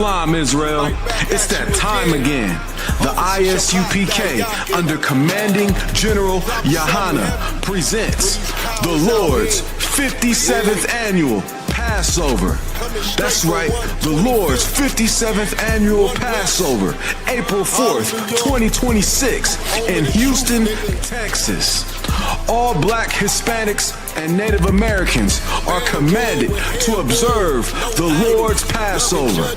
Shalom, Israel. It's that time again. The ISUPK, under commanding General Yahana, presents the Lord's 57th annual Passover. That's right, the Lord's 57th annual Passover, April 4th, 2026, in Houston, Texas. All Black, Hispanics, and Native Americans are commanded to observe the Lord's Passover.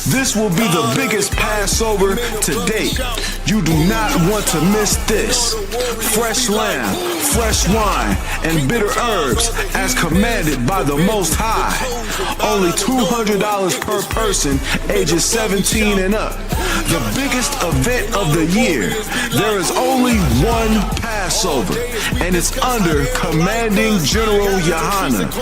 This will be the biggest Passover to date. You do not want to miss this. Fresh lamb, fresh wine, and bitter herbs as commanded by the Most High. Only $200 per person, ages 17 and up. The biggest event of the year. There is only one Passover, and it's under commanding General Yahana.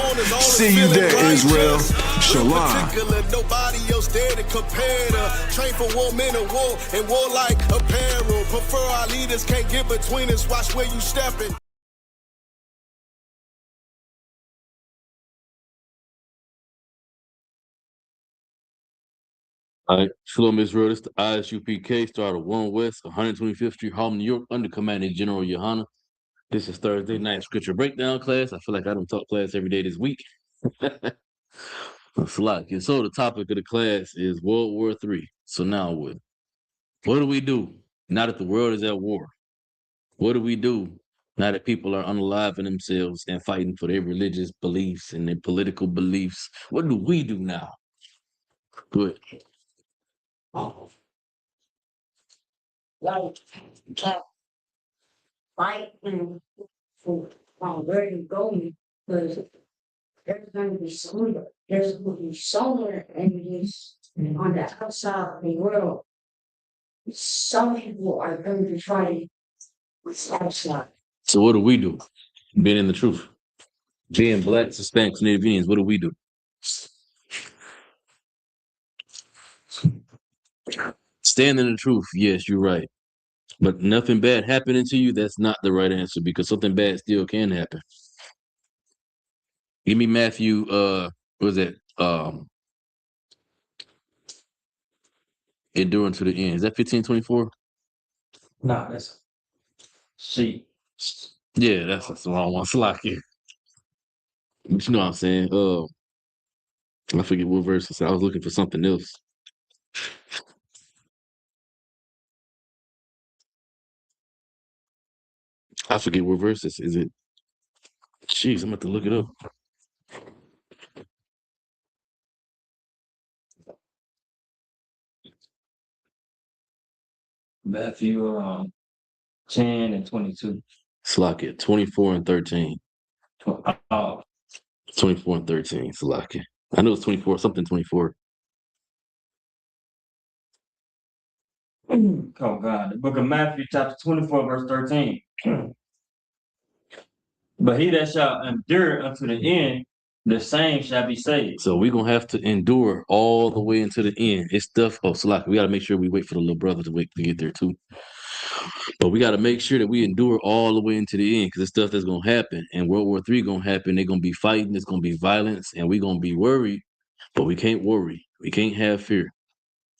See you there, Israel. Shalom. Nobody else there to compare to. Train for war, men of war, and warlike apparel. Prefer our leaders, can't get between us. Watch where you stepping. All right, Shalom Israel. This is the ISUPK, started 1 West, 125th Street, Harlem, New York, under commanding General Yahana. This is Thursday night scripture breakdown class. I feel like I don't talk class every day this week. It's a lot. And so the topic of the class is Ww3. So now what? What do we do now that the world is at war? What do we do now that people are unaliving themselves and fighting for their religious beliefs and their political beliefs? What do we do now? Good. Like, can't fight and for where you're going, because there's going to be somewhere in this, on the outside of the world, some people are going to try with outside. So what do we do? Being in the truth. Being Black, Hispanics, Native Indians, what do we do? Stand in the truth. Yes, you're right. But nothing bad happening to you, that's not the right answer, because something bad still can happen. Give me Matthew, what was that? Enduring to the end. Is that 15:24? No, that's she. Yeah, that's the wrong one. Slacky. But you know what I'm saying? I forget what verse it said. I was looking for something else. I forget what verse this is. It? Jeez, I'm about to look it up. Matthew 10 and 22. Slacky, 24 and 13. Oh, 24 and 13. Slacky. I know it's 24, something 24. oh God. The book of Matthew, chapter 24, verse 13. But he that shall endure unto the end, the same shall be saved. So we're gonna have to endure all the way into the end. It's stuff. Oh, Slacky, we gotta make sure we wait for the little brother to get there too. But we gotta make sure that we endure all the way into the end, because it's stuff that's gonna happen. And World War III gonna happen. They're gonna be fighting. It's gonna be violence, and we're gonna be worried. But we can't worry. We can't have fear.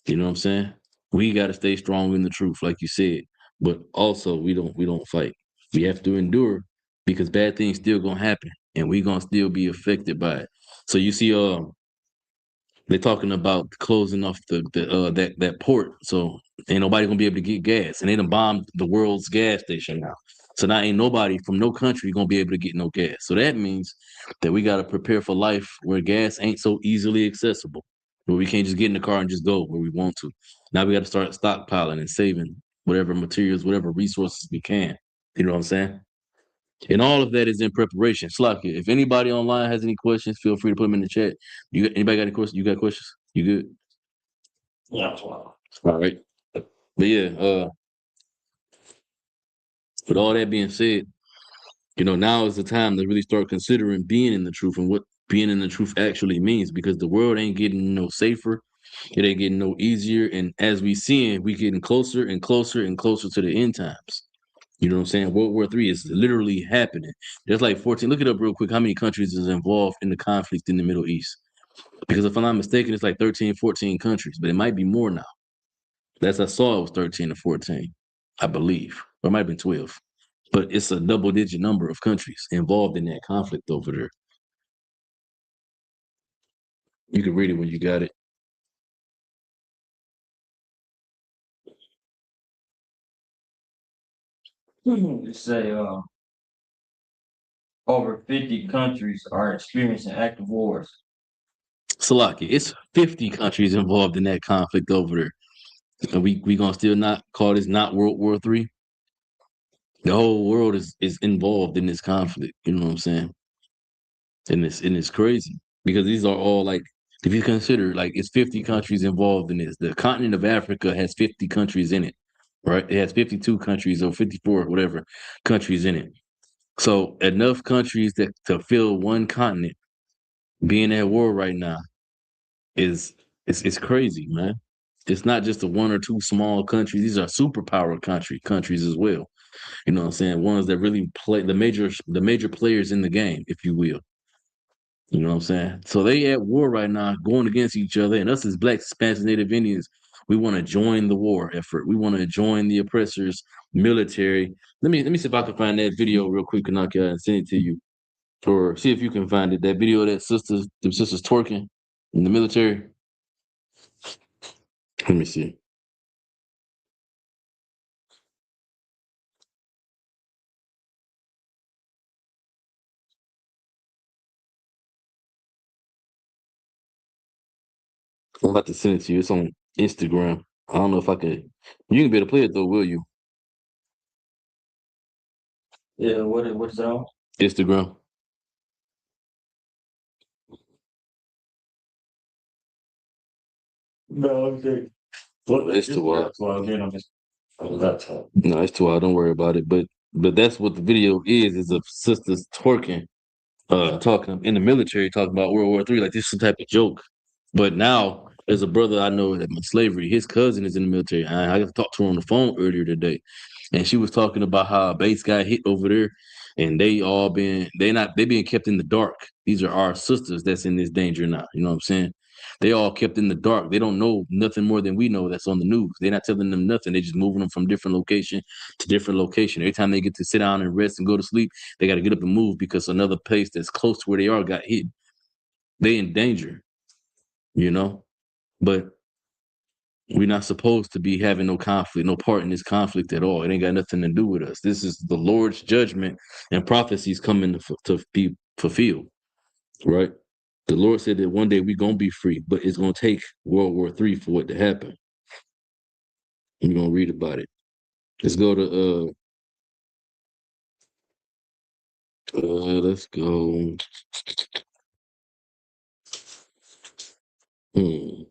You know what I'm saying? We gotta stay strong in the truth, like you said. But also, we don't fight. We have to endure, because bad things still gonna happen, and we gonna still be affected by it. So you see, they're talking about closing off that port, so ain't nobody gonna be able to get gas, and they done bombed the world's gas station now. So now ain't nobody from no country gonna be able to get no gas. So that means that we gotta prepare for life where gas ain't so easily accessible, where we can't just get in the car and just go where we want to. Now we gotta start stockpiling and saving whatever materials, whatever resources we can. You know what I'm saying? And all of that is in preparation. Slakia, if anybody online has any questions, feel free to put them in the chat. Anybody got any questions? You got questions? You good? Yeah. All right. But yeah, with all that being said, now is the time to really start considering being in the truth and what being in the truth actually means, because the world ain't getting no safer. It ain't getting no easier. And as we seeing, we getting closer and closer and closer to the end times. You know what I'm saying? World War III is literally happening. There's like 14. Look it up real quick. How many countries is involved in the conflict in the Middle East? Because if I'm not mistaken, it's like 13, 14 countries, but it might be more now. That's I saw it was 13 or 14, I believe. Or it might have been 12. But it's a double-digit number of countries involved in that conflict over there. You can read it when you got it. It say over 50 countries are experiencing active wars. Salaki, it's 50 countries involved in that conflict over there. And we gonna still not call this not World War III? The whole world is involved in this conflict. You know what I'm saying? And it's crazy because these are all like, if you consider like it's 50 countries involved in this. The continent of Africa has 50 countries in it, right? It has 52 countries or 54 whatever countries in it. So enough countries that to fill one continent being at war right now is it's crazy, man. It's not just the one or two small countries. These are superpower countries as well. You know what I'm saying? Ones that really play the major players in the game, if you will. You know what I'm saying? So they at war right now, going against each other, and us as Black, Spanish, Native Indians, we want to join the war effort. We want to join the oppressors' military. Let me see if I can find that video real quick, Kanaka, and send it to you, or see if you can find it. That video of that them sisters twerking in the military. Let me see. I'm about to send it to you. It's on Instagram. I don't know if I can. You can be able to play it though, will you? Yeah, what's that on? Instagram. No, okay. It's too wild. Well, again, I'm just on the laptop. No, it's too wild. Don't worry about it. But that's what the video is of sisters twerking, talking in the military, talking about World War III, like this is some type of joke. But now there's a brother I know that in slavery, his cousin is in the military. I talked to her on the phone earlier today, and she was talking about how a base got hit over there, and they being kept in the dark. These are our sisters that's in this danger now. You know what I'm saying? They all kept in the dark. They don't know nothing more than we know that's on the news. They're not telling them nothing. They're just moving them from different location to different location. Every time they get to sit down and rest and go to sleep, they got to get up and move because another place that's close to where they are got hit. They in danger, you know? But we're not supposed to be having no conflict, no part in this conflict at all. It ain't got nothing to do with us. This is the Lord's judgment and prophecies coming to be fulfilled, right? The Lord said that one day we're going to be free, but it's going to take World War III for it to happen. We're going to read about it. Let's go to, let's go. Hmm.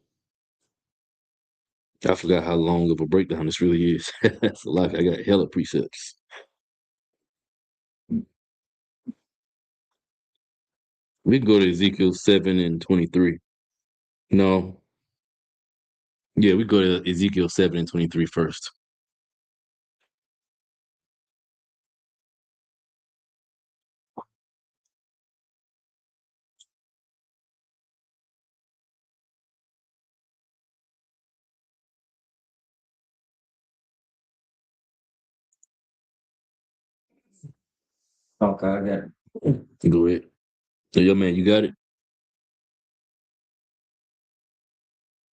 I forgot how long of a breakdown this really is. That's a lot. I got hella precepts. We can go to Ezekiel 7 and 23. No. Yeah, we go to Ezekiel 7 and 23 first. Okay, I got it. Go ahead. So, yo, man, you got it?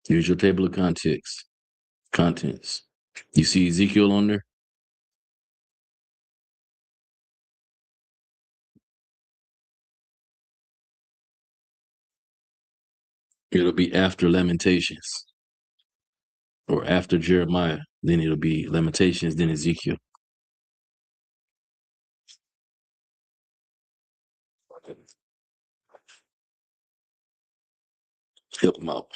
Here's your table of contents. You see Ezekiel on there? It'll be after Lamentations or after Jeremiah. Then it'll be Lamentations, then Ezekiel. Help them out.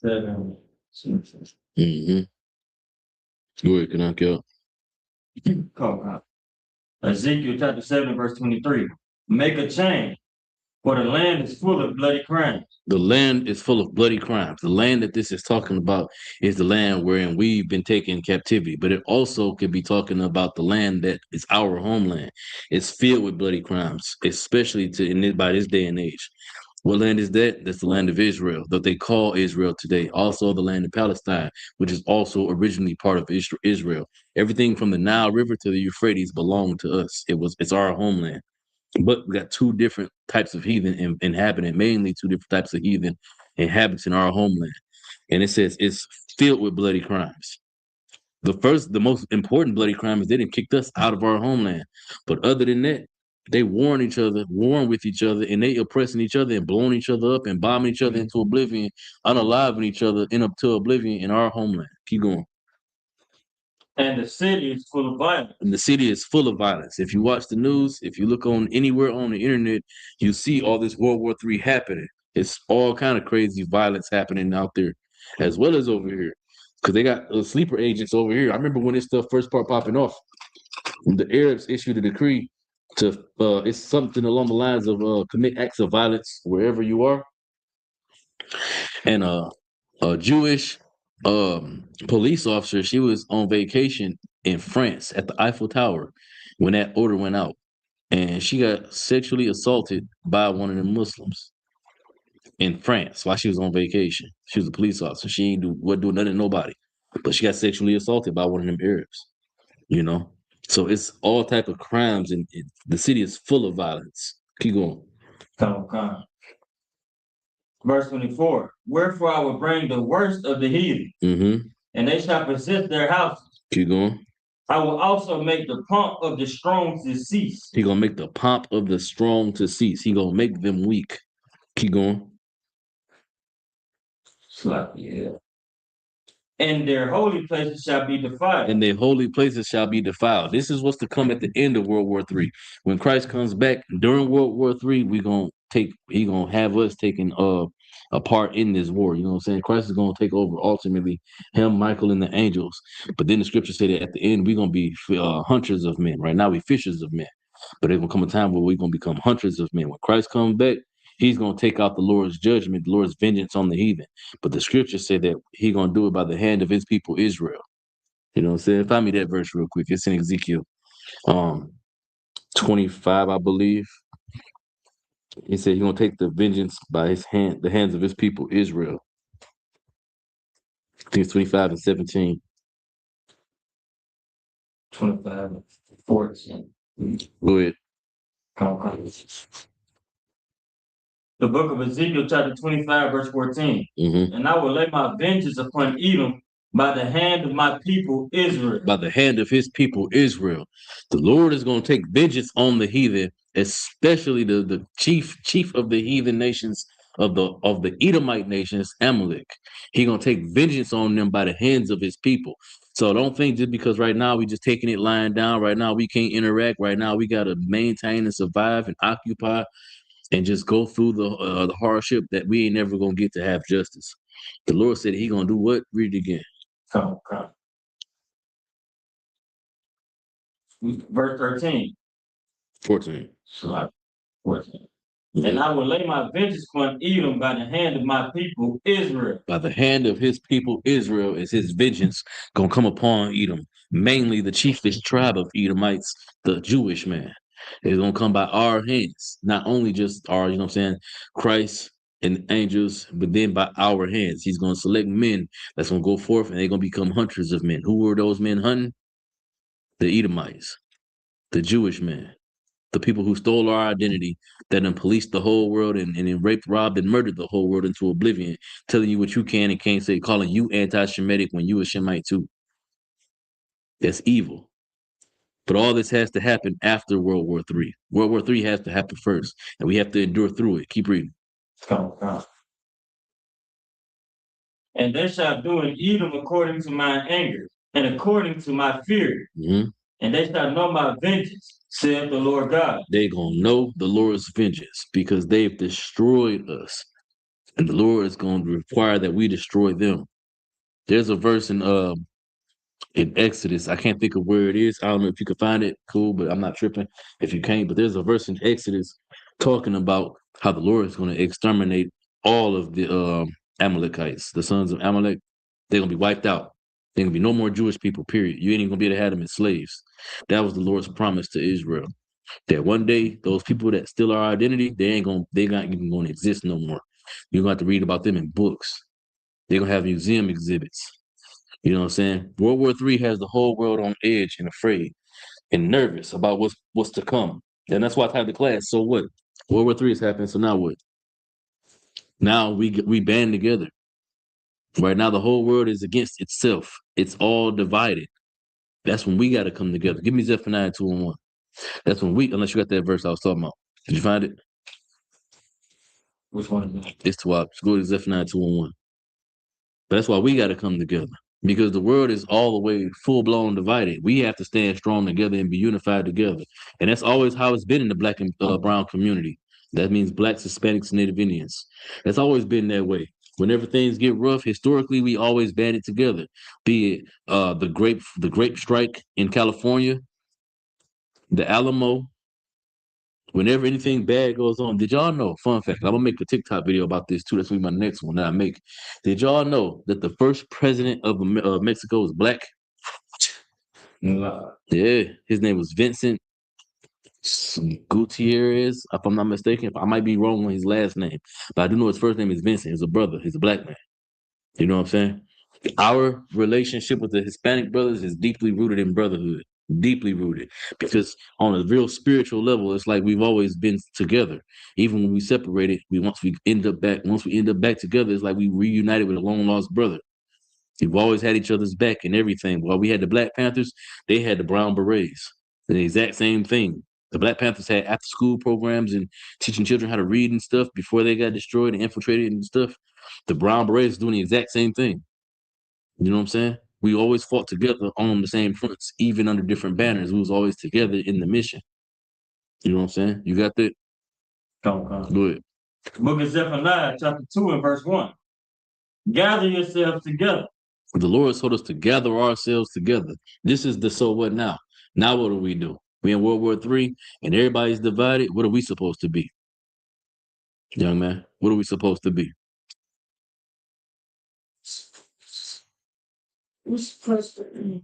7. Mm-hmm. Go ahead, can I kill? Ezekiel chapter 7, verse 23. Make a change, for the land is full of bloody crimes. The land is full of bloody crimes. The land that this is talking about is the land wherein we've been taken captivity, but it also could be talking about the land that is our homeland. It's filled with bloody crimes, especially by this day and age. What land is that? That's the land of Israel, that they call Israel today. Also, the land of Palestine, which is also originally part of Israel. Everything from the Nile River to the Euphrates belonged to us. It's our homeland. But we got two different types of heathen inhabitant, mainly two different types of heathen inhabitants in our homeland. And it says it's filled with bloody crimes. The most important bloody crime is they didn't kicked us out of our homeland. But other than that, they warring with each other, and they oppressing each other and blowing each other up and bombing each other into oblivion, unaliving each other up to oblivion in our homeland. Keep going. And the city is full of violence. And the city is full of violence. If you watch the news, if you look on anywhere on the internet, you see all this World War III happening. It's all kind of crazy violence happening out there, as well as over here, because they got sleeper agents over here. I remember when this stuff first started popping off, the Arabs issued a decree to it's something along the lines of commit acts of violence wherever you are, and a Jewish police officer, she was on vacation in France at the Eiffel Tower when that order went out, and she got sexually assaulted by one of the Muslims in France while she was on vacation. She was a police officer. She wasn't doing nothing to nobody, but she got sexually assaulted by one of them Arabs. You know, so it's all type of crimes, and the city is full of violence. Keep going. Verse 24. Wherefore I will bring the worst of the heathen, Mm-hmm. and they shall possess their houses. Keep going. I will also make the pomp of the strong to cease. He gonna make the pomp of the strong to cease. He gonna make them weak. Keep going. Yeah. And their holy places shall be defiled. And their holy places shall be defiled. This is what's to come at the end of World War III. When Christ comes back during World War III, he gonna have us taking a part in this war. You know what I'm saying? Christ is gonna take over ultimately, him, Michael, and the angels. But then the scriptures say that at the end we're gonna be hunters of men. Right now we fishers of men. But there's gonna come a time where we're gonna become hunters of men. When Christ comes back, he's gonna take out the Lord's judgment, the Lord's vengeance on the heathen. But the scriptures say that he's gonna do it by the hand of his people Israel. You know what I'm saying? Find me that verse real quick. It's in Ezekiel 25, I believe. He said he's gonna take the vengeance by his hand, the hands of his people Israel. I think it's 25 and 17. 25 and 14. Go ahead. The book of Ezekiel, chapter 25, verse 14. Mm-hmm. And I will lay my vengeance upon Edom by the hand of my people Israel. By the hand of his people Israel. The Lord is going to take vengeance on the heathen, especially the chief of the heathen nations of the Edomite nations, Amalek. He's going to take vengeance on them by the hands of his people. So don't think just because right now we just taking it lying down, right now we can't interact, right now we got to maintain and survive and occupy and just go through the hardship that we ain't never going to get to have justice. The Lord said he going to do what? Read it again. Come. Verse 13. 14. 14. And I will lay my vengeance upon Edom by the hand of my people Israel. By the hand of his people Israel is his vengeance going to come upon Edom. Mainly the chiefest tribe of Edomites, the Jewish man. It's going to come by our hands. Not only just our, you know what I'm saying, Christ and angels, but then by our hands. He's going to select men that's going to go forth and they're going to become hunters of men. Who were those men hunting? The Edomites, the Jewish men. The people who stole our identity, that then policed the whole world and then raped, robbed, and murdered the whole world into oblivion, telling you what you can and can't say, calling you anti-Shemitic when you a Shemite too. That's evil. But all this has to happen after World War III. World War III has to happen first, and we have to endure through it. Keep reading. Come. And they shall do in Edom according to my anger and according to my fury. Mm-hmm. And they shall know my vengeance, saith the Lord God. They're going to know the Lord's vengeance because they've destroyed us. And the Lord is going to require that we destroy them. There's a verse in Exodus. I can't think of where it is. I don't know if you can find it. Cool, but I'm not tripping if you can't. But there's a verse in Exodus talking about how the Lord is going to exterminate all of the Amalekites, the sons of Amalek. They're going to be wiped out. There going to be no more Jewish people, period. You ain't even going to be able to have them as slaves. That was the Lord's promise to Israel. That one day, those people that steal our identity, they're not even going to exist no more. You're going to have to read about them in books. They're going to have museum exhibits. You know what I'm saying? World War III has the whole world on edge and afraid and nervous about what's to come. And that's why I titled the class, so what? World War III is happening, so now what? Now we band together. Right now, the whole world is against itself. It's all divided. That's when we got to come together. Give me Zephaniah 2 and 1. That's when unless you got that verse I was talking about. Did you find it? Which one is that? It's 12. Go to Zephaniah 2 and 1. But that's why we got to come together. Because the world is all the way full-blown divided. We have to stand strong together and be unified together. And that's always how it's been in the black and brown community. That means blacks, Hispanics, and Native Indians. That's always been that way. Whenever things get rough, historically, we always banded together. Be it the grape strike in California, the Alamo. Whenever anything bad goes on, did y'all know? Fun fact: I'm gonna make a TikTok video about this too. That's gonna be my next one that I make. Did y'all know that the first president of Mexico was black? Nah. Yeah, his name was Vincent Gutierrez, if I'm not mistaken. I might be wrong on his last name, but I do know his first name is Vincent. He's a brother. He's a black man. You know what I'm saying? Our relationship with the Hispanic brothers is deeply rooted in brotherhood, deeply rooted. Because on a real spiritual level, it's like we've always been together. Even when we separated, once we end up back together, it's like we reunited with a long lost brother. We've always had each other's back and everything. While we had the Black Panthers, they had the Brown Berets. The exact same thing. The Black Panthers had after school programs and teaching children how to read and stuff before they got destroyed and infiltrated and stuff. The Brown Berets doing the exact same thing. You know what I'm saying? We always fought together on the same fronts, even under different banners. We was always together in the mission. You know what I'm saying? You got that? Come. Go ahead. Book of Zephaniah, chapter 2 and verse 1. Gather yourselves together. The Lord told us to gather ourselves together. This is the so what now? Now what do? We in World War III and everybody's divided. What are we supposed to be? Young man, what are we supposed to be? We're supposed to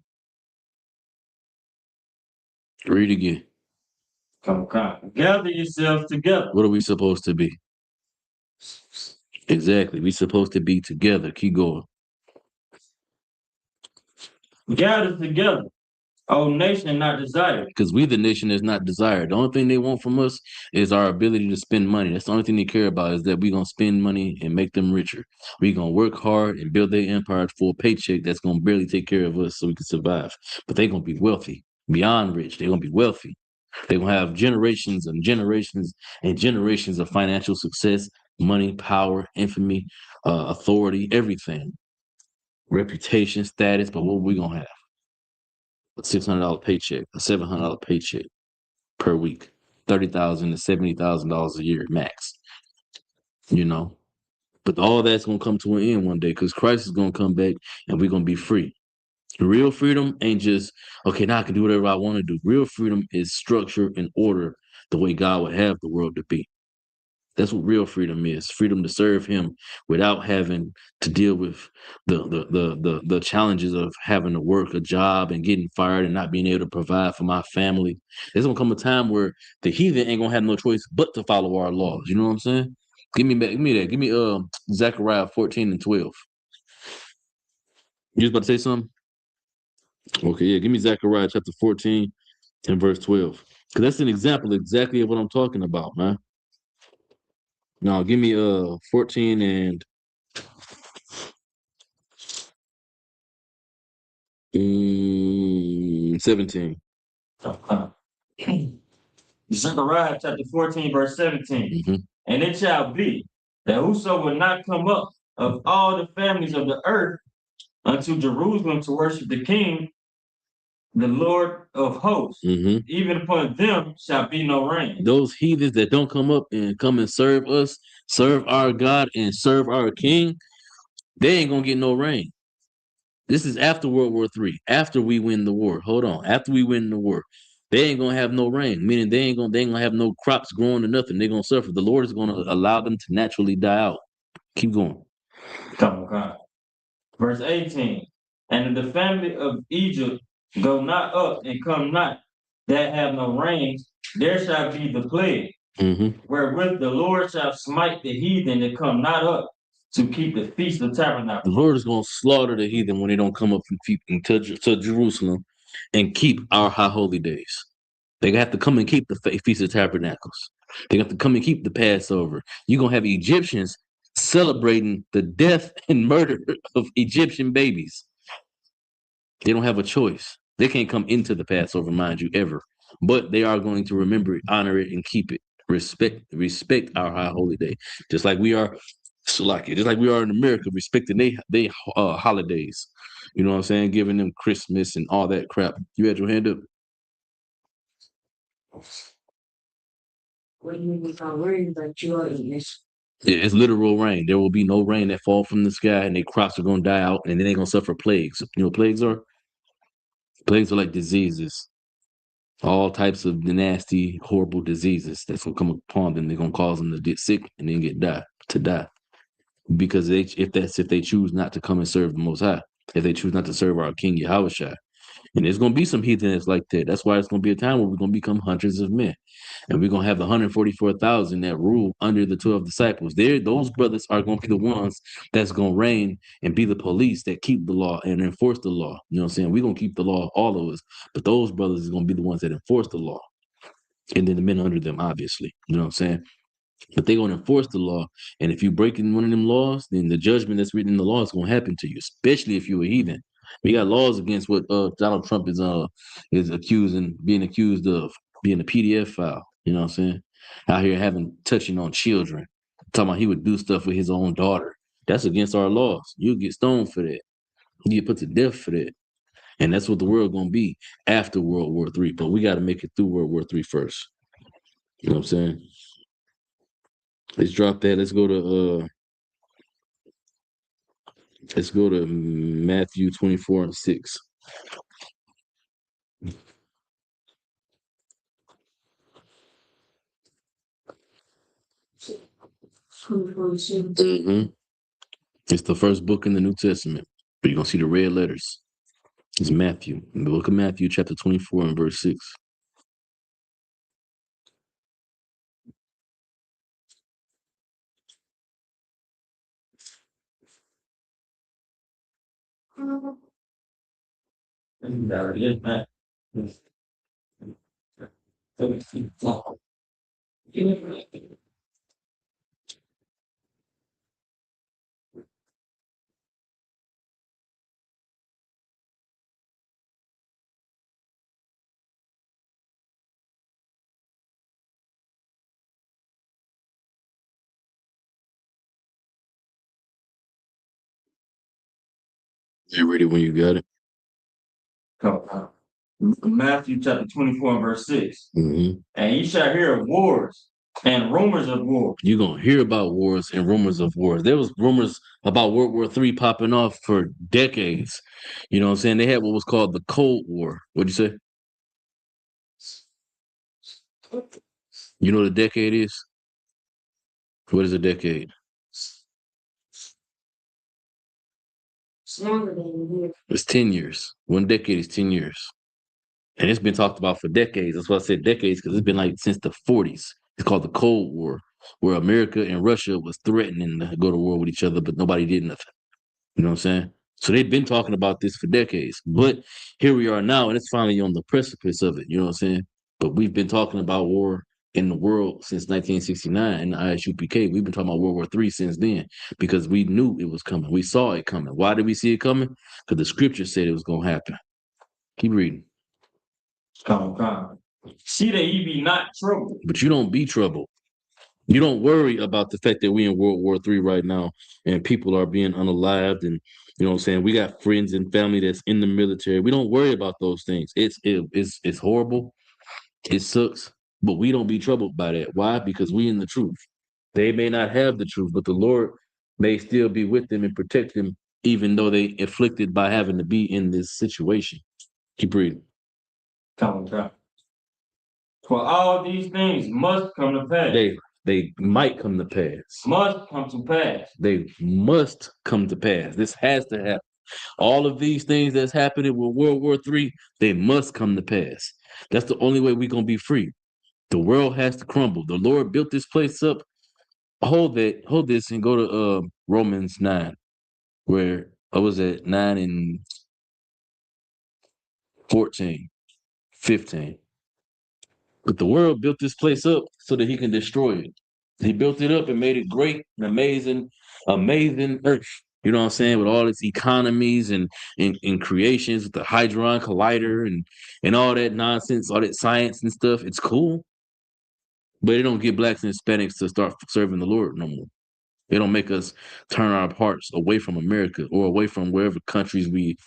Read again. Come. Gather yourselves together. What are we supposed to be? Exactly. We supposed to be together. Keep going. Gather together. O nation not desired. Because we, the nation, is not desired. The only thing they want from us is our ability to spend money. That's the only thing they care about is that we're going to spend money and make them richer. We're going to work hard and build their empire for a paycheck that's going to barely take care of us so we can survive. But they're going to be wealthy, beyond rich. They're going to be wealthy. They're going to have generations and generations and generations of financial success, money, power, infamy, authority, everything. Reputation, status, but what are we going to have? A $600 paycheck, a $700 paycheck per week, $30,000 to $70,000 a year max. You know, but all that's gonna come to an end one day because Christ is gonna come back and we're gonna be free. Real freedom ain't just okay. Now I can do whatever I want to do. Real freedom is structure and order the way God would have the world to be. That's what real freedom is. Freedom to serve him without having to deal with the challenges of having to work a job and getting fired and not being able to provide for my family. There's gonna come a time where the heathen ain't gonna have no choice but to follow our laws. You know what I'm saying? Give me that. Give me Zechariah 14 and 12. You was about to say something? Okay, yeah, give me Zechariah chapter 14 and verse 12. Because that's an example exactly of what I'm talking about, man. No, give me 14 and 17. Zechariah chapter 14, verse 17. Mm-hmm. And it shall be that whoso will not come up of all the families of the earth unto Jerusalem to worship the King, the Lord of hosts, Mhm. even upon them shall be no rain. Those heathens that don't come up and come and serve us, serve our God and serve our King, they ain't gonna get no rain. This is after World War III, after we win the war. Hold on, after we win the war, they ain't gonna have no rain. Meaning they ain't gonna have no crops growing or nothing. They're gonna suffer. The Lord is gonna allow them to naturally die out. Keep going. Come on. Verse 18. And if the family of Egypt go not up and come not, that have no rain, there shall be the plague, Mm-hmm. wherewith the Lord shall smite the heathen that come not up to keep the feast of The tabernacles. Lord is gonna slaughter the heathen when they don't come up to Jerusalem and keep our high holy days. They have to come and keep the Feast of Tabernacles. They have to come and keep the Passover. You're going to have Egyptians celebrating the death and murder of Egyptian babies. They don't have a choice. They can't come into the Passover, mind you, ever. But they are going to remember it, honor it, and keep it. Respect our high holy day. Just like we are, just like we are in America, respecting they holidays. You know what I'm saying? Giving them Christmas and all that crap. You had your hand up. What do you mean if I'm worried about you in this? It's literal rain. There will be no rain that fall from the sky, and their crops are gonna die out, and then they're gonna suffer plagues. You know what plagues are? Plagues are like diseases, all types of nasty, horrible diseases that's gonna come upon them. They're gonna cause them to get sick and then die because if they choose not to come and serve the Most High, if they choose not to serve our King Yahushua. And there's going to be some heathen that's like that. That's why it's going to be a time where we're going to become hundreds of men. And we're going to have the 144,000 that rule under the 12 disciples. Those brothers are going to be the ones that's going to reign and be the police that keep the law and enforce the law. You know what I'm saying? We're going to keep the law, all of us. But those brothers are going to be the ones that enforce the law. And then the men under them, obviously. You know what I'm saying? But they're going to enforce the law. And if you break in one of them laws, then the judgment that's written in the law is going to happen to you, especially if you're a heathen. We got laws against what Donald Trump is being accused of being a PDF file. You know what I'm saying? Out here touching on children. Talking about he would do stuff with his own daughter. That's against our laws. You'll get stoned for that. You get put to death for that. And that's what the world gonna be after World War III. But we got to make it through World War III first. You know what I'm saying? Let's drop that. Let's go to Matthew 24:6. Mm-hmm. It's the first book in the New Testament. But you're gonna see the red letters. It's Matthew. In the book of Matthew, chapter 24 and verse 6. You ready when you got it? Matthew chapter 24 and verse 6. Mm-hmm. And ye shall hear of wars and rumors of war. You're gonna hear about wars and rumors of wars. There was rumors about World War III popping off for decades. You know what I'm saying? They had what was called the Cold War. What'd you say? You know what a decade is? What is a decade? It's longer than a year. It's 10 years. One decade is 10 years. And it's been talked about for decades. That's why I said decades, because it's been like since the 40s. It's called the Cold War, where America and Russia was threatening to go to war with each other, but nobody did nothing. You know what I'm saying? So they've been talking about this for decades. But here we are now, and it's finally on the precipice of it. You know what I'm saying? But we've been talking about war in the world since 1969 in the ISUPK. We've been talking about World War III since then because we knew it was coming. We saw it coming. Why did we see it coming? Because the scripture said it was going to happen. Keep reading. Come. See that ye be not troubled. But you don't be troubled. You don't worry about the fact that we in World War III right now and people are being unalived, and you know what I'm saying. We got friends and family that's in the military. We don't worry about those things. It's horrible. It sucks, but we don't be troubled by that. Why? Because we in the truth. They may not have the truth, but the Lord may still be with them and protect them, even though they afflicted by having to be in this situation. Keep reading. Come on. For all these things must come to pass. They might come to pass. Must come to pass. They must come to pass. This has to happen. All of these things that's happening with World War III, they must come to pass. That's the only way we're gonna be free. The world has to crumble. The Lord built this place up. Hold this, and go to Romans 9, where I was at 9 and 14, 15. But the world built this place up so that he can destroy it. He built it up and made it great and amazing earth. You know what I'm saying? With all its economies and creations with the Hadron Collider and all that nonsense, all that science and stuff. It's cool. But it don't get blacks and Hispanics to start serving the Lord no more. It don't make us turn our hearts away from America or away from wherever countries we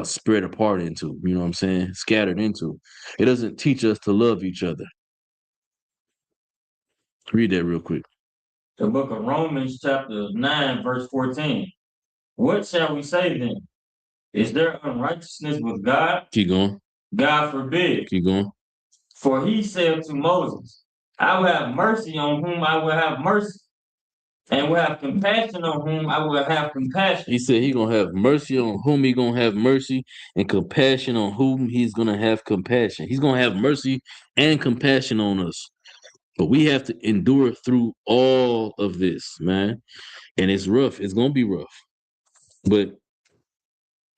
spread apart into, you know what I'm saying? Scattered into. It doesn't teach us to love each other. Read that real quick. The book of Romans, chapter 9, verse 14. What shall we say then? Is there unrighteousness with God? Keep going. God forbid. Keep going. For he said to Moses, I will have mercy on whom I will have mercy, and will have compassion on whom I will have compassion. He said he's going to have mercy on whom he's going to have mercy, and compassion on whom he's going to have compassion. He's going to have mercy and compassion on us. But we have to endure through all of this, man. And it's rough. It's going to be rough. But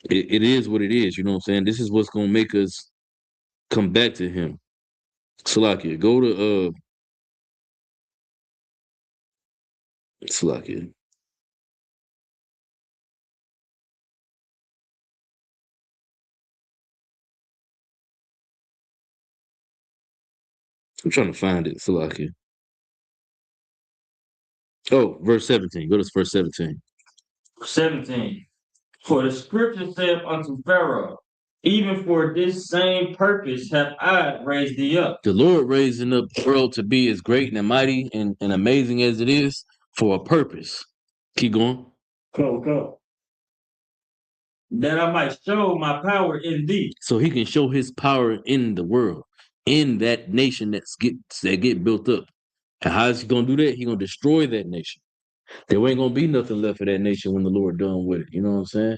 it is what it is. You know what I'm saying? This is what's going to make us come back to him. Salakia, go to Salakia. I'm trying to find it, Salakia. Oh, verse 17. Go to verse 17. 17. For the scripture saith unto Pharaoh, even for this same purpose have I raised thee up. The Lord raising up the world to be as great and mighty and amazing as it is for a purpose. Keep going. Go. That I might show my power in thee. So he can show his power in the world, in that nation that get built up. And how is he gonna do that? He's gonna destroy that nation. There ain't gonna be nothing left for that nation when the Lord done with it. You know what I'm saying?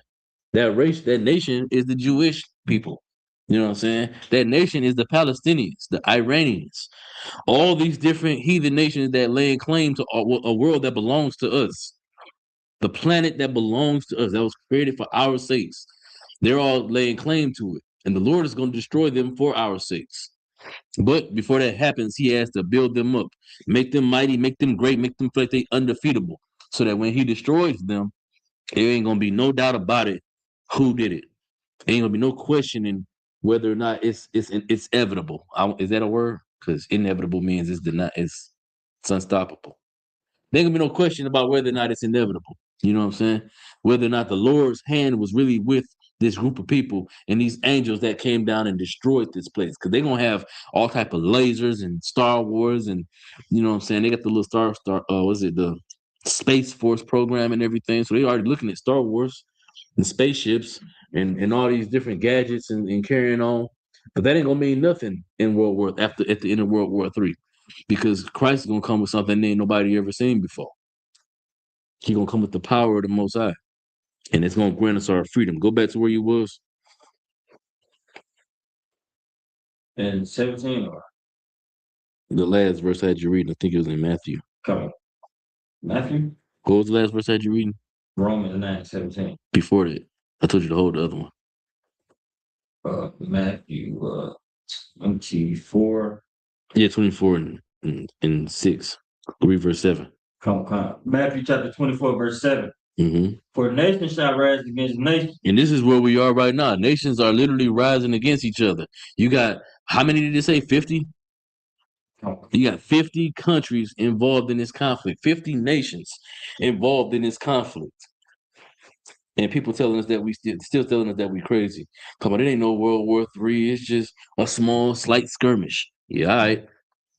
That nation is the Jewish people. You know what I'm saying? That nation is the Palestinians, the Iranians, all these different heathen nations that lay claim to a world that belongs to us, the planet that belongs to us, that was created for our sakes. They're all laying claim to it, and the Lord is going to destroy them for our sakes. But before that happens, he has to build them up, make them mighty, make them great, make them feel like they undefeatable, so that when he destroys them, there ain't going to be no doubt about it who did it. Ain't gonna be no questioning whether or not it's inevitable. Is that a word? Because inevitable means it's unstoppable. There ain't gonna be no question about whether or not it's inevitable. You know what I'm saying? Whether or not the Lord's hand was really with this group of people and these angels that came down and destroyed this place. Because they're gonna have all type of lasers and Star Wars, and you know what I'm saying? They got the little the Space Force program and everything. So they already looking at Star Wars and spaceships and all these different gadgets and carrying on. But that ain't gonna mean nothing in at the end of World War III. Because Christ is gonna come with something ain't nobody ever seen before. He's gonna come with the power of the Most High. And it's gonna grant us our freedom. Go back to where you was. And 17 or The last verse I had you reading, I think it was in Matthew. come on. Matthew? What was the last verse I had you reading? Romans 9:17. Before that. I told you to hold the other one. Matthew 24. Yeah, 24 and 6. Read verse 7. Come on. Matthew chapter 24, verse 7. Mm-hmm. For nation shall rise against nation. And this is where we are right now. Nations are literally rising against each other. You got, how many did they say? 50? You got 50 countries involved in this conflict, 50 nations involved in this conflict. And people telling us that we still telling us that we crazy. Come on, it ain't no World War III. It's just a small, slight skirmish. Yeah, all right.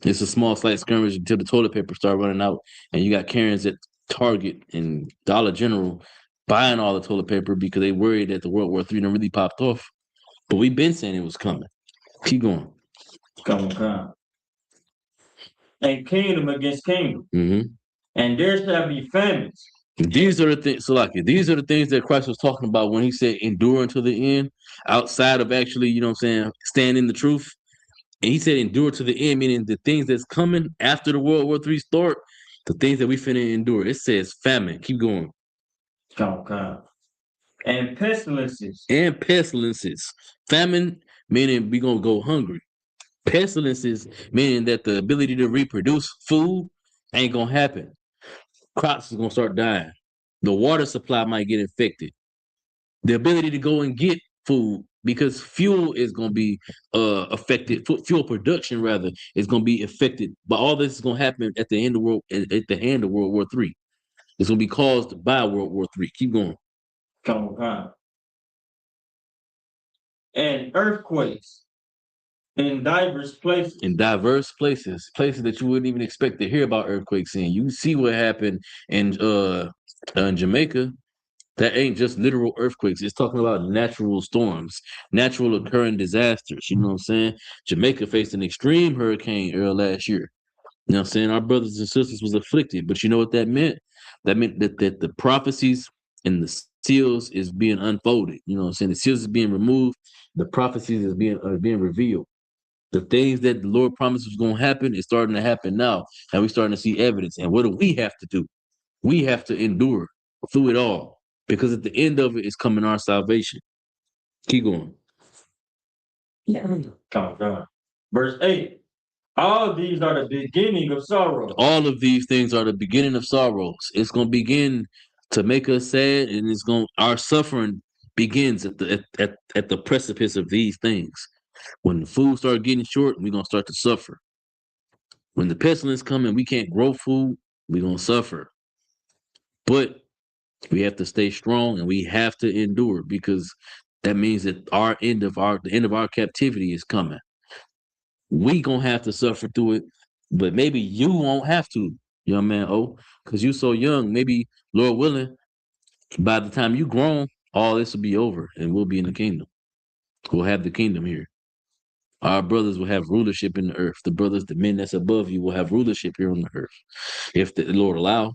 It's a small, slight skirmish until the toilet paper start running out, and you got Karens at Target and Dollar General buying all the toilet paper because they worried that the World War III done really popped off. But we've been saying it was coming. Keep going. Come. And kingdom against kingdom. Mm-hmm. And there shall be famines. These are the things, Salaki, these are the things that Christ was talking about when he said endure until the end, outside of actually, you know what I'm saying, stand in the truth. And he said endure to the end, meaning the things that's coming after the World War III start, the things that we finna endure. It says famine. Keep going. Come. And pestilences. And pestilences. Famine, meaning we gonna go hungry. Pestilences, meaning that the ability to reproduce food ain't gonna happen. Crops is gonna start dying. The water supply might get infected. The ability to go and get food because fuel is going to be affected. Fuel production rather is going to be affected. But all this is going to happen at the end of World War III. It's going to be caused by World War III. Keep going. Come. And earthquakes in diverse places. In diverse places, places that you wouldn't even expect to hear about earthquakes in. You see what happened in Jamaica. That ain't just literal earthquakes. It's talking about natural storms, natural occurring disasters. You know what I'm saying? Jamaica faced an extreme hurricane early last year. You know what I'm saying? Our brothers and sisters was afflicted. But you know what that meant? That meant that the prophecies and the seals is being unfolded. You know what I'm saying? The seals is being removed. The prophecies is being revealed. The things that the Lord promised was going to happen is starting to happen now. And we're starting to see evidence. And what do we have to do? We have to endure through it all. Because at the end of it is coming our salvation. Keep going. Come. Verse 8. All these are the beginning of sorrow. All of these things are the beginning of sorrows. It's going to begin to make us sad, and our suffering begins at the precipice of these things. When the food start getting short, we're going to start to suffer. When the pestilence come and we can't grow food, we're going to suffer. But we have to stay strong and we have to endure because that means that the end of our captivity is coming. We gonna have to suffer through it, but maybe you won't have to, young man. Oh, because you so young. Maybe Lord willing, by the time you grown, all this will be over and we'll be in the kingdom. We'll have the kingdom here. Our brothers will have rulership in the earth. The men that's above you will have rulership here on the earth. If the Lord allow,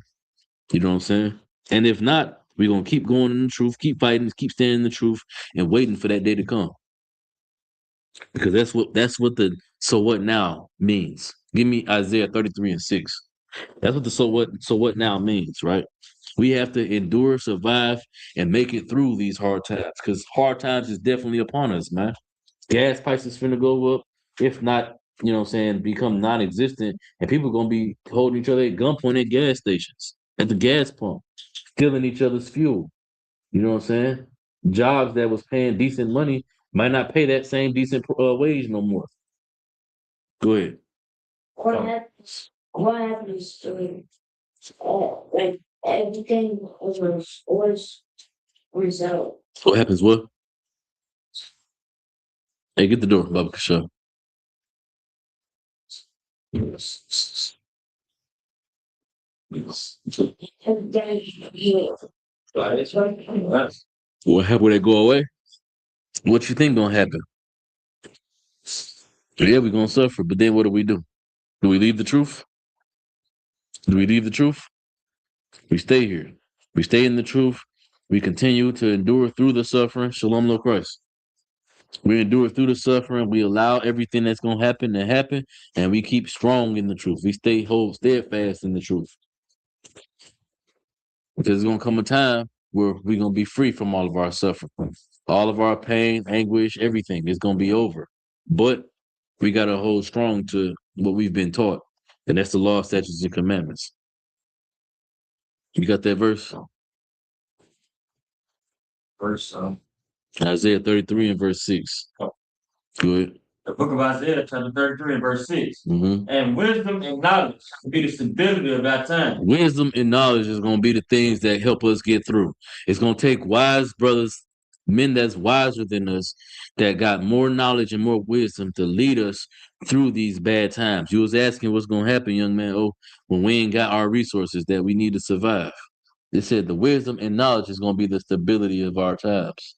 you know what I'm saying? And if not, we're gonna keep going in the truth, keep fighting, keep standing in the truth, and waiting for that day to come. Because that's what the so what now means. Give me Isaiah 33 and 6. That's what the so what now means, right? We have to endure, survive, and make it through these hard times. Because hard times is definitely upon us, man. Gas prices finna go up. If not, you know what I'm saying, become non-existent, and people gonna be holding each other at gunpoint at gas stations, at the gas pump, stealing each other's fuel. You know what I'm saying? Jobs that was paying decent money might not pay that same decent wage no more. Go ahead. What happens to like everything was always result? What happens? What? Hey, get the door, Baba Kasha. Will it go away? What you think gonna happen? Yeah, we're gonna suffer, but then what do? Do we leave the truth? Do we leave the truth? We stay here. We stay in the truth. We continue to endure through the suffering. Shalom, Lord Christ. We endure through the suffering. We allow everything that's gonna happen to happen, and we keep strong in the truth. We hold steadfast in the truth. Because there's gonna come a time where we're gonna be free from all of our suffering, all of our pain, anguish, everything is gonna be over. But we gotta hold strong to what we've been taught, and that's the law, statutes, and commandments. You got that verse? Verse Isaiah 33 and verse 6. Good. The book of Isaiah, chapter 33, and verse 6. Mhm. And wisdom and knowledge will be the stability of our time. Wisdom and knowledge is going to be the things that help us get through. It's going to take wise brothers, men that's wiser than us, that got more knowledge and more wisdom to lead us through these bad times. You was asking what's going to happen, young man. Oh, when we ain't got our resources that we need to survive. It said the wisdom and knowledge is going to be the stability of our times.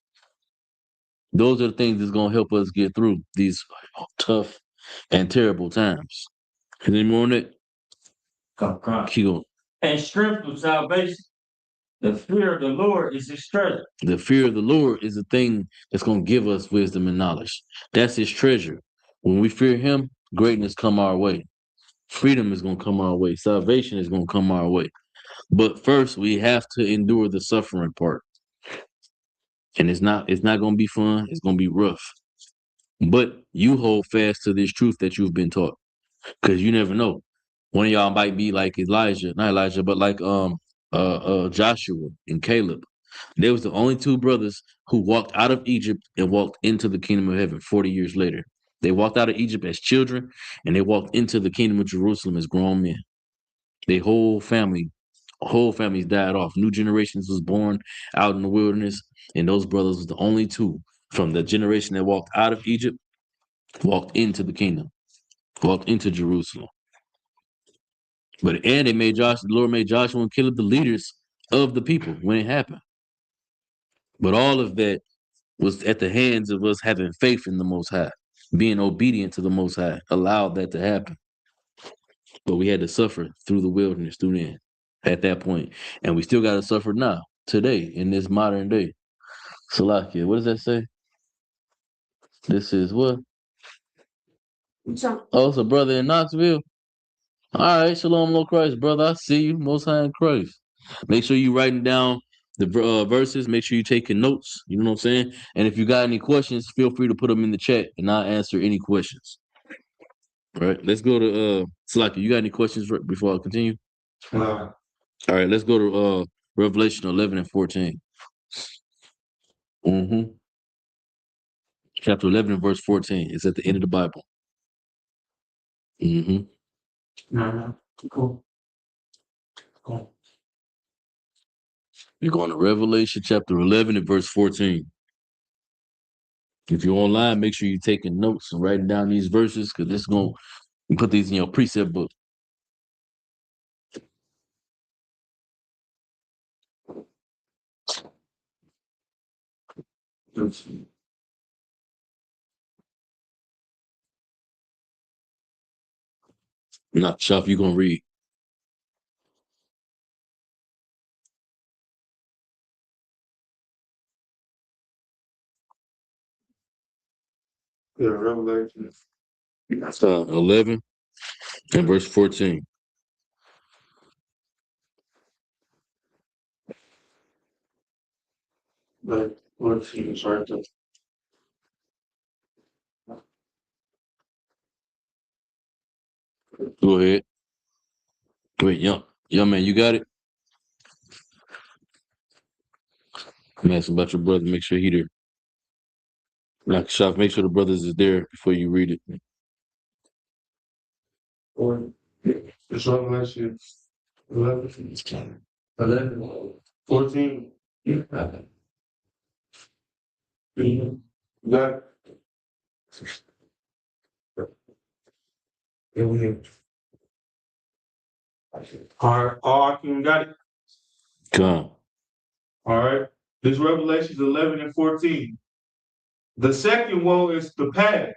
Those are the things that's going to help us get through these tough and terrible times. Any more on that? Come. Keep going. And strength of salvation. The fear of the Lord is his treasure. The fear of the Lord is the thing that's going to give us wisdom and knowledge. That's his treasure. When we fear him, greatness come our way. Freedom is going to come our way. Salvation is going to come our way. But first, we have to endure the suffering part. And it's not going to be fun. It's going to be rough. But you hold fast to this truth that you've been taught. Because you never know. One of y'all might be like Elijah, not Elijah, but like Joshua and Caleb. They was the only two brothers who walked out of Egypt and walked into the kingdom of heaven 40 years later. They walked out of Egypt as children and they walked into the kingdom of Jerusalem as grown men. Their whole families died off. New generations was born out in the wilderness, and those brothers was the only two from the generation that walked out of Egypt, walked into the kingdom, walked into Jerusalem. And the Lord made Joshua and Caleb the leaders of the people when it happened. But all of that was at the hands of us having faith in the Most High, being obedient to the Most High, allowed that to happen. But we had to suffer through the wilderness, through then, at that point. And we still got to suffer now, today, in this modern day. Salakia, what does that say? This is what? Oh, it's a brother in Knoxville. All right, shalom, Lord Christ, brother. I see you, Most High in Christ. Make sure you writing down the verses. Make sure you taking notes. You know what I'm saying? And if you got any questions, feel free to put them in the chat, and I'll answer any questions. All right, let's go to Salaki. You got any questions before I continue? No. All right, let's go to Revelation 11 and 14. Mm-hmm. Chapter 11 and verse 14. It's at the end of the Bible. Mm-hmm. No. Cool. You're going to Revelation chapter 11 and verse 14. If you're online, make sure you're taking notes and writing down these verses, because this is going to put these in your precept book. Not Shaf, you're going to read. Yeah, Revelation. 11 and verse 14. But let's see, it's right there. Go ahead. Wait, young man, you got it? I'm asking about your brother. Make sure he there. Like Shaf, make sure the brothers is there before you read it. Or it's Revelation 11, 14. That. Yeah, we have. All right, I can got it. Come. All right. This Revelations 11 and 14. The second woe is the past.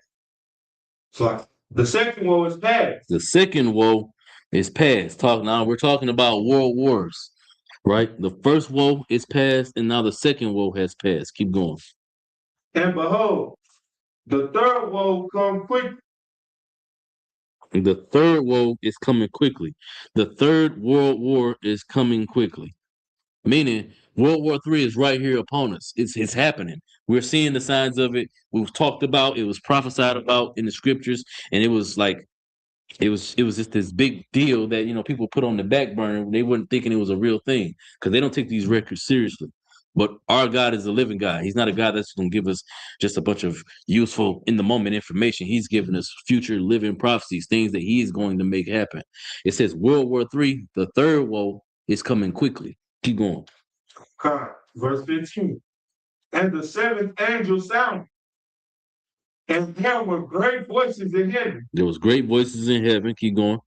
So the second woe is past. The second woe is past. We're talking about world wars, right? The first woe is past, and now the second woe has passed. Keep going. And behold, the third woe come quick. The third woe is coming quickly. The third world war is coming quickly. Meaning World War III is right here upon us. It's happening. We're seeing the signs of it. We've talked about it, was prophesied about in the scriptures, and it was like it was just this big deal that people put on the back burner. They weren't thinking it was a real thing because they don't take these records seriously. But our God is a living God. He's not a God that's going to give us just a bunch of useful in the moment information. He's giving us future living prophecies, things that he is going to make happen. It says World War III, the third woe is coming quickly. Keep going. Verse 15. And the seventh angel sounded, and there were great voices in heaven. There was great voices in heaven. Keep going.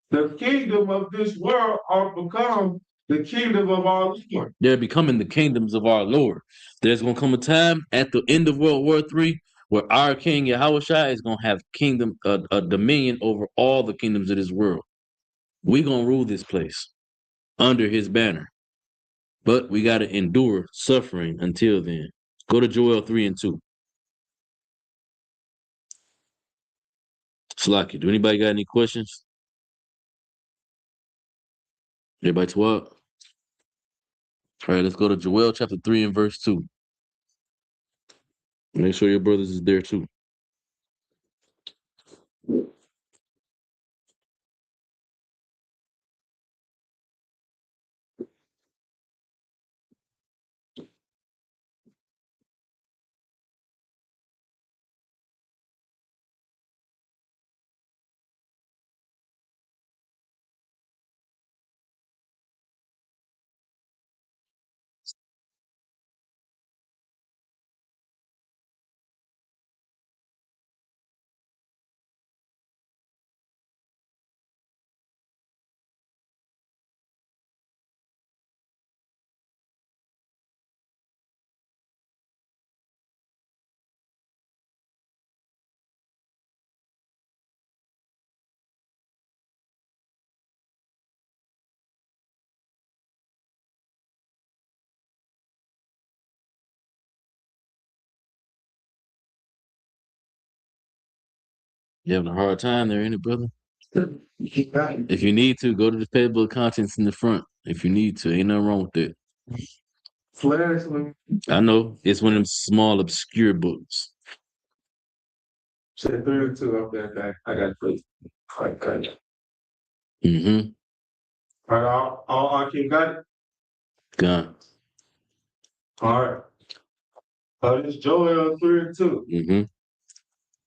The kingdom of this world are become the kingdom of our Lord. They're becoming the kingdoms of our Lord. There's going to come a time at the end of World War III where our King Yahushua is going to have kingdom, a dominion over all the kingdoms of this world. We're going to rule this place under his banner. But we got to endure suffering until then. Go to Joel 3 and 2. Slaki, do anybody got any questions? Everybody to what? All right, let's go to Joel chapter 3 and verse 2. Make sure your brothers is there too. You having a hard time there, ain't it, brother? If you need to, go to the table of contents in the front. If you need to, ain't nothing wrong with that. Flashlight. I know it's one of them small, obscure books. Said 32 up there. I got three. Okay. Mm-hmm. All right, all you got it? Gone. All right. This Joel 3 and 2. Mm-hmm.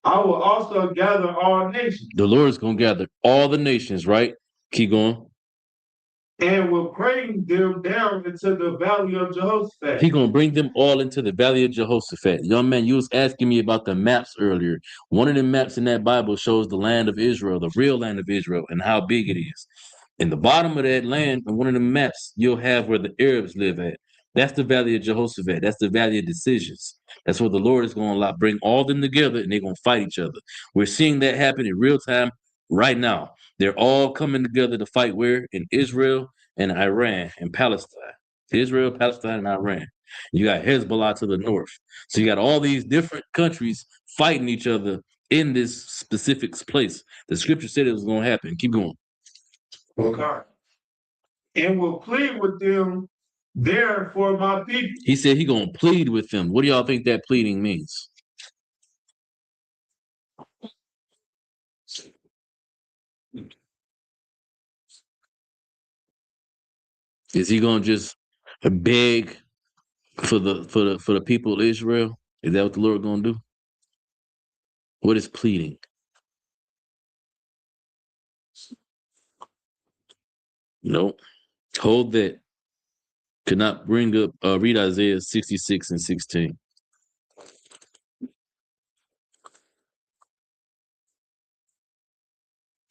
I will also gather all nations. The Lord is gonna gather all the nations, right? Keep going. And will bring them down into the valley of Jehoshaphat. He gonna bring them all into the valley of Jehoshaphat. Young man, you was asking me about the maps earlier. One of the maps in that Bible shows the land of Israel, the real land of Israel, and how big it is. In the bottom of that land, on one of the maps, you'll have where the Arabs live at. That's the valley of Jehoshaphat. That's the valley of decisions. That's where the Lord is going to bring all them together, and they're going to fight each other. We're seeing that happen in real time right now. They're all coming together to fight where? In Israel and Iran and Palestine. Israel, Palestine, and Iran. You got Hezbollah to the north. So you got all these different countries fighting each other in this specific place. The scripture said it was going to happen. Keep going. Okay. And will plead with them there for my people. He said he going to plead with them. What do y'all think that pleading means? Is he going to just beg for the people of Israel? Is that what the Lord going to do? What is pleading? Nope. Hold that. Could not bring up, read Isaiah 66 and 16.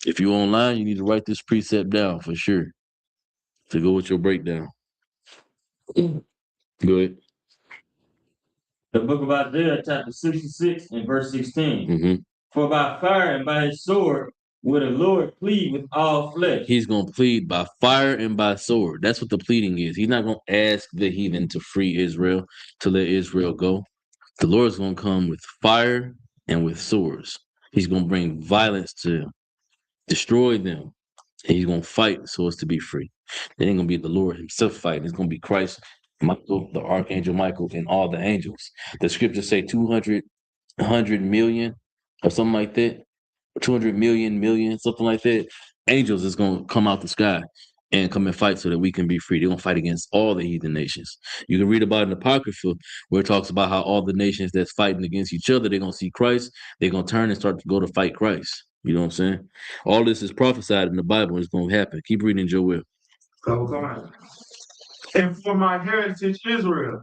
If you're online, you need to write this precept down for sure to go with your breakdown. Go ahead. The book of Isaiah, chapter 66 and verse 16. Mm-hmm. For by fire and by his sword will the Lord plead with all flesh. He's going to plead by fire and by sword. That's what the pleading is. He's not going to ask the heathen to free Israel, to let Israel go. The Lord's going to come with fire and with swords. He's going to bring violence to them, destroy them, and he's going to fight so as to be free. It ain't going to be the Lord himself fighting. It's going to be Christ, Michael, the Archangel Michael, and all the angels. The scriptures say 100 million or something like that. 200 million, something like that. Angels is going to come out the sky and come and fight so that we can be free. They're going to fight against all the heathen nations. You can read about in the Apocrypha where it talks about how all the nations that's fighting against each other, they're going to see Christ. They're going to turn and start to go to fight Christ. You know what I'm saying? All this is prophesied in the Bible and it's going to happen. Keep reading, Joel. Come on. And for my heritage Israel,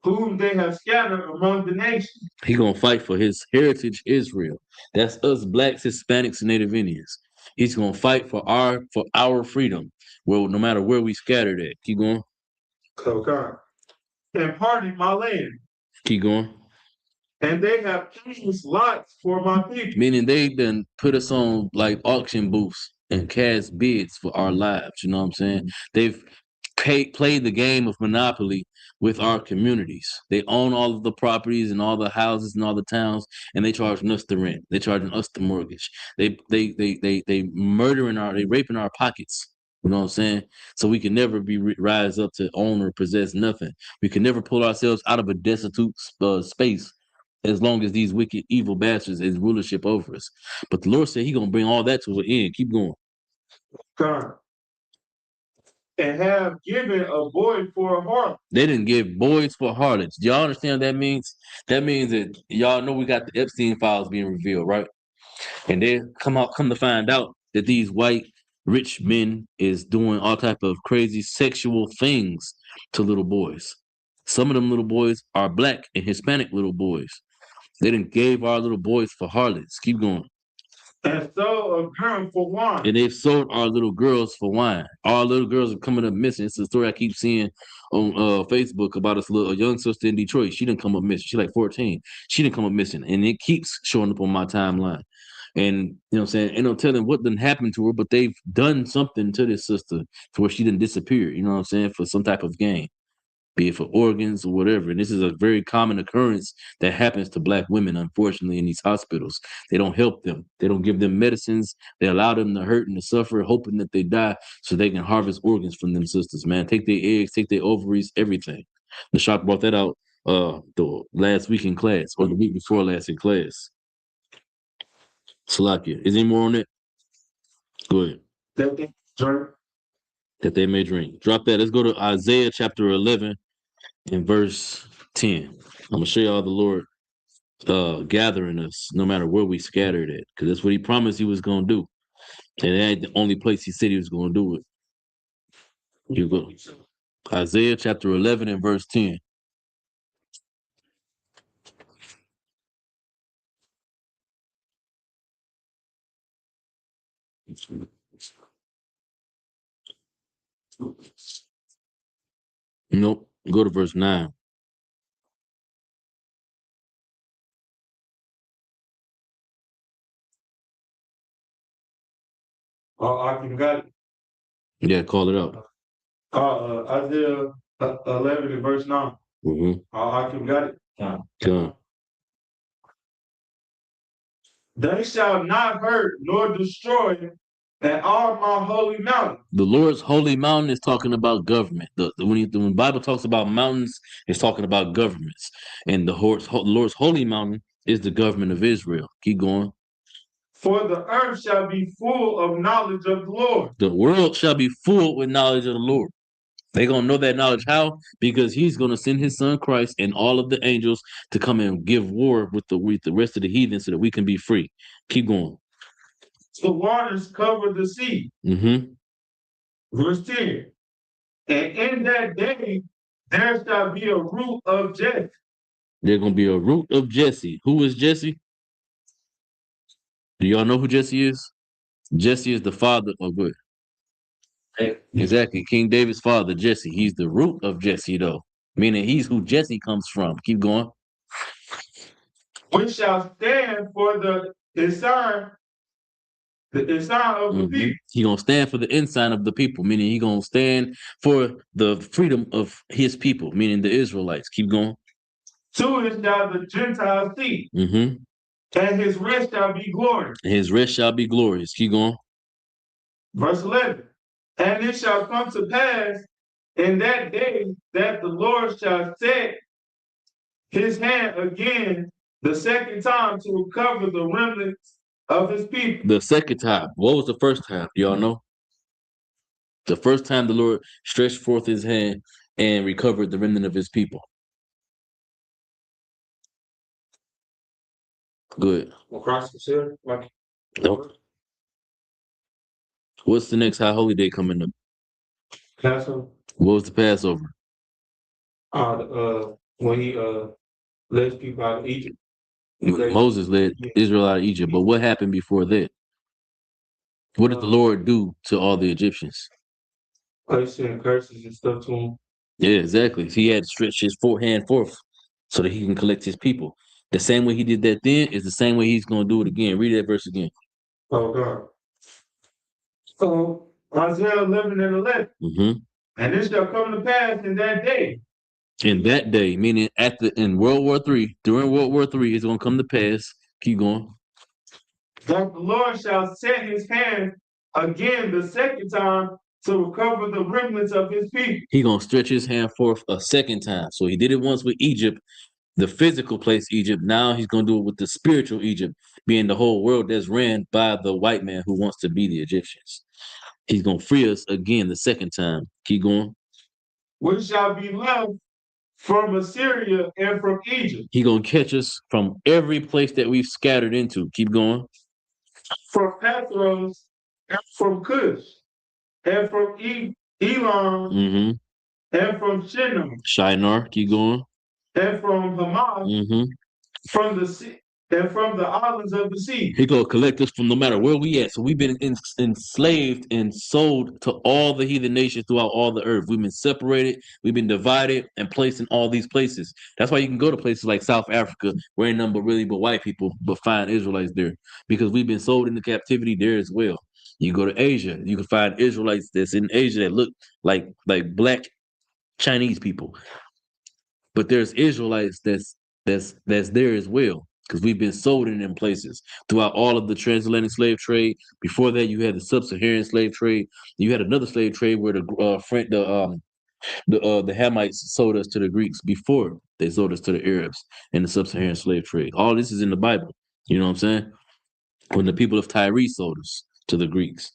whom they have scattered among the nations. He going to fight for his heritage Israel. That's us blacks, Hispanics, and Native Indians. He's going to fight for our freedom. Well, no matter where we scattered at. Keep going. Okay. And pardon my land. Keep going. And they have cast lots for my people. Meaning they done put us on like auction booths and cast bids for our lives. You know what I'm saying? They've played the game of Monopoly with our communities. They own all of the properties and all the houses and all the towns, and they charging us the rent. They charging us the mortgage. They raping our pockets. You know what I'm saying? So we can never rise up to own or possess nothing. We can never pull ourselves out of a destitute space as long as these wicked, evil bastards is rulership over us. But the Lord said He gonna bring all that to an end. Keep going. Okay. And have given a boy for a harlot. They didn't give boys for harlots. Do y'all understand what that means? That means that y'all know we got the Epstein files being revealed, right? And they come to find out that these white rich men is doing all type of crazy sexual things to little boys. Some of them little boys are black and Hispanic little boys. They didn't gave our little boys for harlots. Keep going. And sold a girl for wine. And they've sold our little girls for wine. Our little girls are coming up missing. It's a story I keep seeing on Facebook about a young sister in Detroit. She didn't come up missing. She's like 14. She didn't come up missing. And it keeps showing up on my timeline. And you know what I'm saying? Ain't no telling what didn't happen to her, but they've done something to this sister to where she didn't disappear, you know what I'm saying, for some type of gain, be it for organs or whatever. And this is a very common occurrence that happens to black women, unfortunately, in these hospitals. They don't help them. They don't give them medicines. They allow them to hurt and to suffer, hoping that they die so they can harvest organs from them sisters, man. Take their eggs, take their ovaries, everything. The shop brought that out the last week in class, or the week before last in class. Salakia. Is there any more on it? Go ahead. That they drink. That they may drink. Drop that. Let's go to Isaiah chapter 11 and verse 10. I'm going to show y'all the Lord gathering us no matter where we scattered at, because that's what He promised He was going to do. And that ain't the only place He said He was going to do it. You go. Isaiah chapter 11 and verse 10. Nope. Go to verse 9. I can got it. Yeah, call it out. Isaiah 11 and verse 9. I can got it. Come. They shall not hurt nor destroy at all my holy mountain. The Lord's holy mountain is talking about government. When the Bible talks about mountains, it's talking about governments. And the Lord's holy mountain is the government of Israel. Keep going. For the earth shall be full of knowledge of the Lord. The world shall be full with knowledge of the Lord. They're going to know that knowledge. How? Because He's going to send His Son Christ and all of the angels to come and give war with the rest of the heathen so that we can be free. Keep going. The waters cover the sea. Verse 10. And in that day there shall be a root of Jesse. There's going to be a root of Jesse. Who is Jesse? Do y'all know who Jesse is? Jesse is the father of good. Exactly. King David's father, Jesse. He's the root of Jesse, though. Meaning he's who Jesse comes from. Keep going. Which shall stand for the ensign of the people. He gonna stand for the ensign of the people, meaning he gonna stand for the freedom of his people, meaning the Israelites. Keep going. To it shall the Gentiles see. And his rest shall be glorious. And his rest shall be glorious. Keep going. Verse 11. And it shall come to pass in that day that the Lord shall set His hand again the second time to recover the remnants of His people. The second time. What was the first time? Do y'all know? The first time the Lord stretched forth his hand and recovered the remnant of his people. Good. When Christ was here, like Nope. What's the next high holy day coming up? Passover, What was the Passover? when he led people out of Egypt. Moses led Israel out of Egypt. But what happened before that? What did the Lord do to all the Egyptians? Placing curses and stuff to him. Yeah, exactly. He had to stretch his hand forth so that he can collect his people. The same way he did that then is the same way he's going to do it again. Read that verse again. Oh God. So Isaiah 11 and 11. Mm-hmm. And it shall come to pass in that day. In that day, meaning in World War III, during World War III, it's going to come to pass. Keep going. That the Lord shall set his hand again the second time to recover the remnants of his people. He's going to stretch his hand forth a second time. So he did it once with Egypt, the physical place Egypt. Now he's going to do it with the spiritual Egypt, being the whole world that's ran by the white man who wants to be the Egyptians. He's going to free us again the second time. Keep going. Which shall be left from Assyria and from Egypt. He's going to catch us from every place that we've scattered into. Keep going. From Pathros and from Cush and from Elam Mm-hmm. and from Shinar. Keep going. and from Hamath, Mm-hmm. from the sea, and from the islands of the sea. He gonna collect us from no matter where we at. So we've been enslaved and sold to all the heathen nations throughout all the earth. We've been separated, we've been divided and placed in all these places. That's why you can go to places like South Africa, where ain't nothing but white people, but find Israelites there, because we've been sold into captivity there as well. You go to Asia, you can find Israelites that's in Asia that look like black Chinese people, but there's Israelites that's there as well, because we've been sold in them places throughout all of the transatlantic slave trade. Before that, you had the sub-Saharan slave trade. You had another slave trade where the Hamites sold us to the Greeks before they sold us to the Arabs in the sub-Saharan slave trade. All this is in the Bible. You know what I'm saying? When the people of Tyre sold us to the Greeks.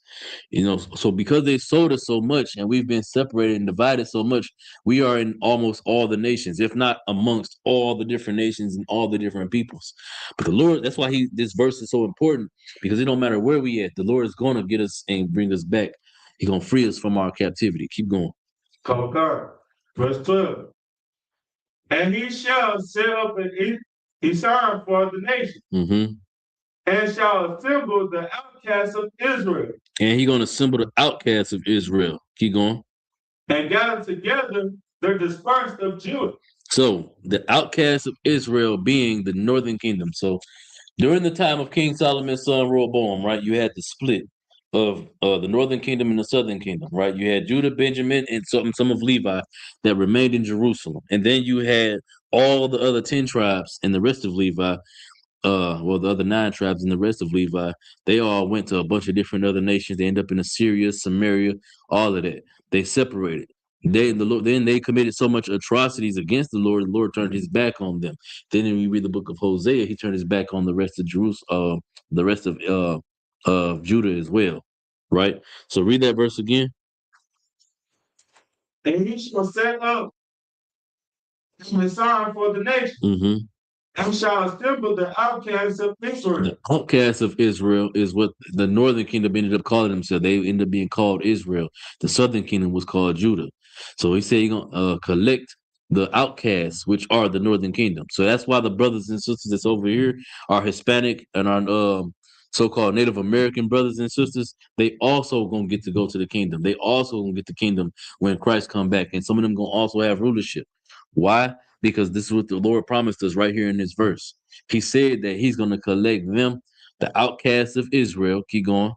You know, so because they sold us so much and we've been separated and divided so much, we are in almost all the nations, if not amongst all the different nations and all the different peoples. But the Lord, that's why this verse is so important, because it don't matter where we at, the Lord is going to get us and bring us back. He's going to free us from our captivity. Keep going. Okay. Verse 12. And he shall set up a sign for the nation. Mm-hmm. And shall assemble the outcasts of Israel. And he's going to assemble the outcasts of Israel. Keep going. And gather together the dispersed of Judah. So the outcasts of Israel being the northern kingdom. So during the time of King Solomon's son Rehoboam, right, you had the split of the northern kingdom and the southern kingdom, right? You had Judah, Benjamin, and some of Levi that remained in Jerusalem. And then you had all the other 10 tribes and the rest of Levi, the other 9 tribes and the rest of Levi, they all went to a bunch of different other nations. They end up in Assyria, Samaria, all of that. They separated. Then they committed so much atrocities against the Lord turned his back on them. Then when we read the book of Hosea, he turned his back on the rest of Jerusalem, the rest of Judah as well. Right? So read that verse again. And he shall set up a sign for the nation. Mm-hmm. And shall assemble the outcasts of Israel. The outcasts of Israel is what the northern kingdom ended up calling themselves. They ended up being called Israel. The southern kingdom was called Judah. So he said he's going to collect the outcasts, which are the northern kingdom. So that's why the brothers and sisters that's over here are Hispanic and our so-called Native American brothers and sisters. They also going to get to go to the kingdom. They also going to get the kingdom when Christ come back. And some of them going to also have rulership. Why? Because this is what the Lord promised us right here in this verse. He said that he's going to collect them, the outcasts of Israel. Keep going.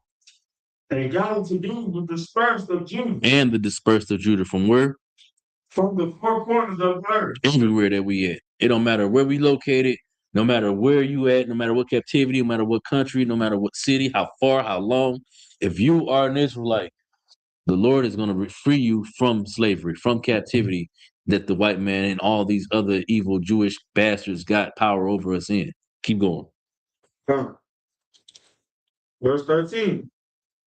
And got to do with the dispersed of Judah. And the dispersed of Judah from where? From the 4 corners of the earth. Everywhere that we at. It don't matter where we located, no matter where you at, no matter what captivity, no matter what country, no matter what city, how far, how long. If you are an Israelite, the Lord is going to free you from slavery, from captivity that the white man and all these other evil Jewish bastards got power over us in. Keep going. Verse 13.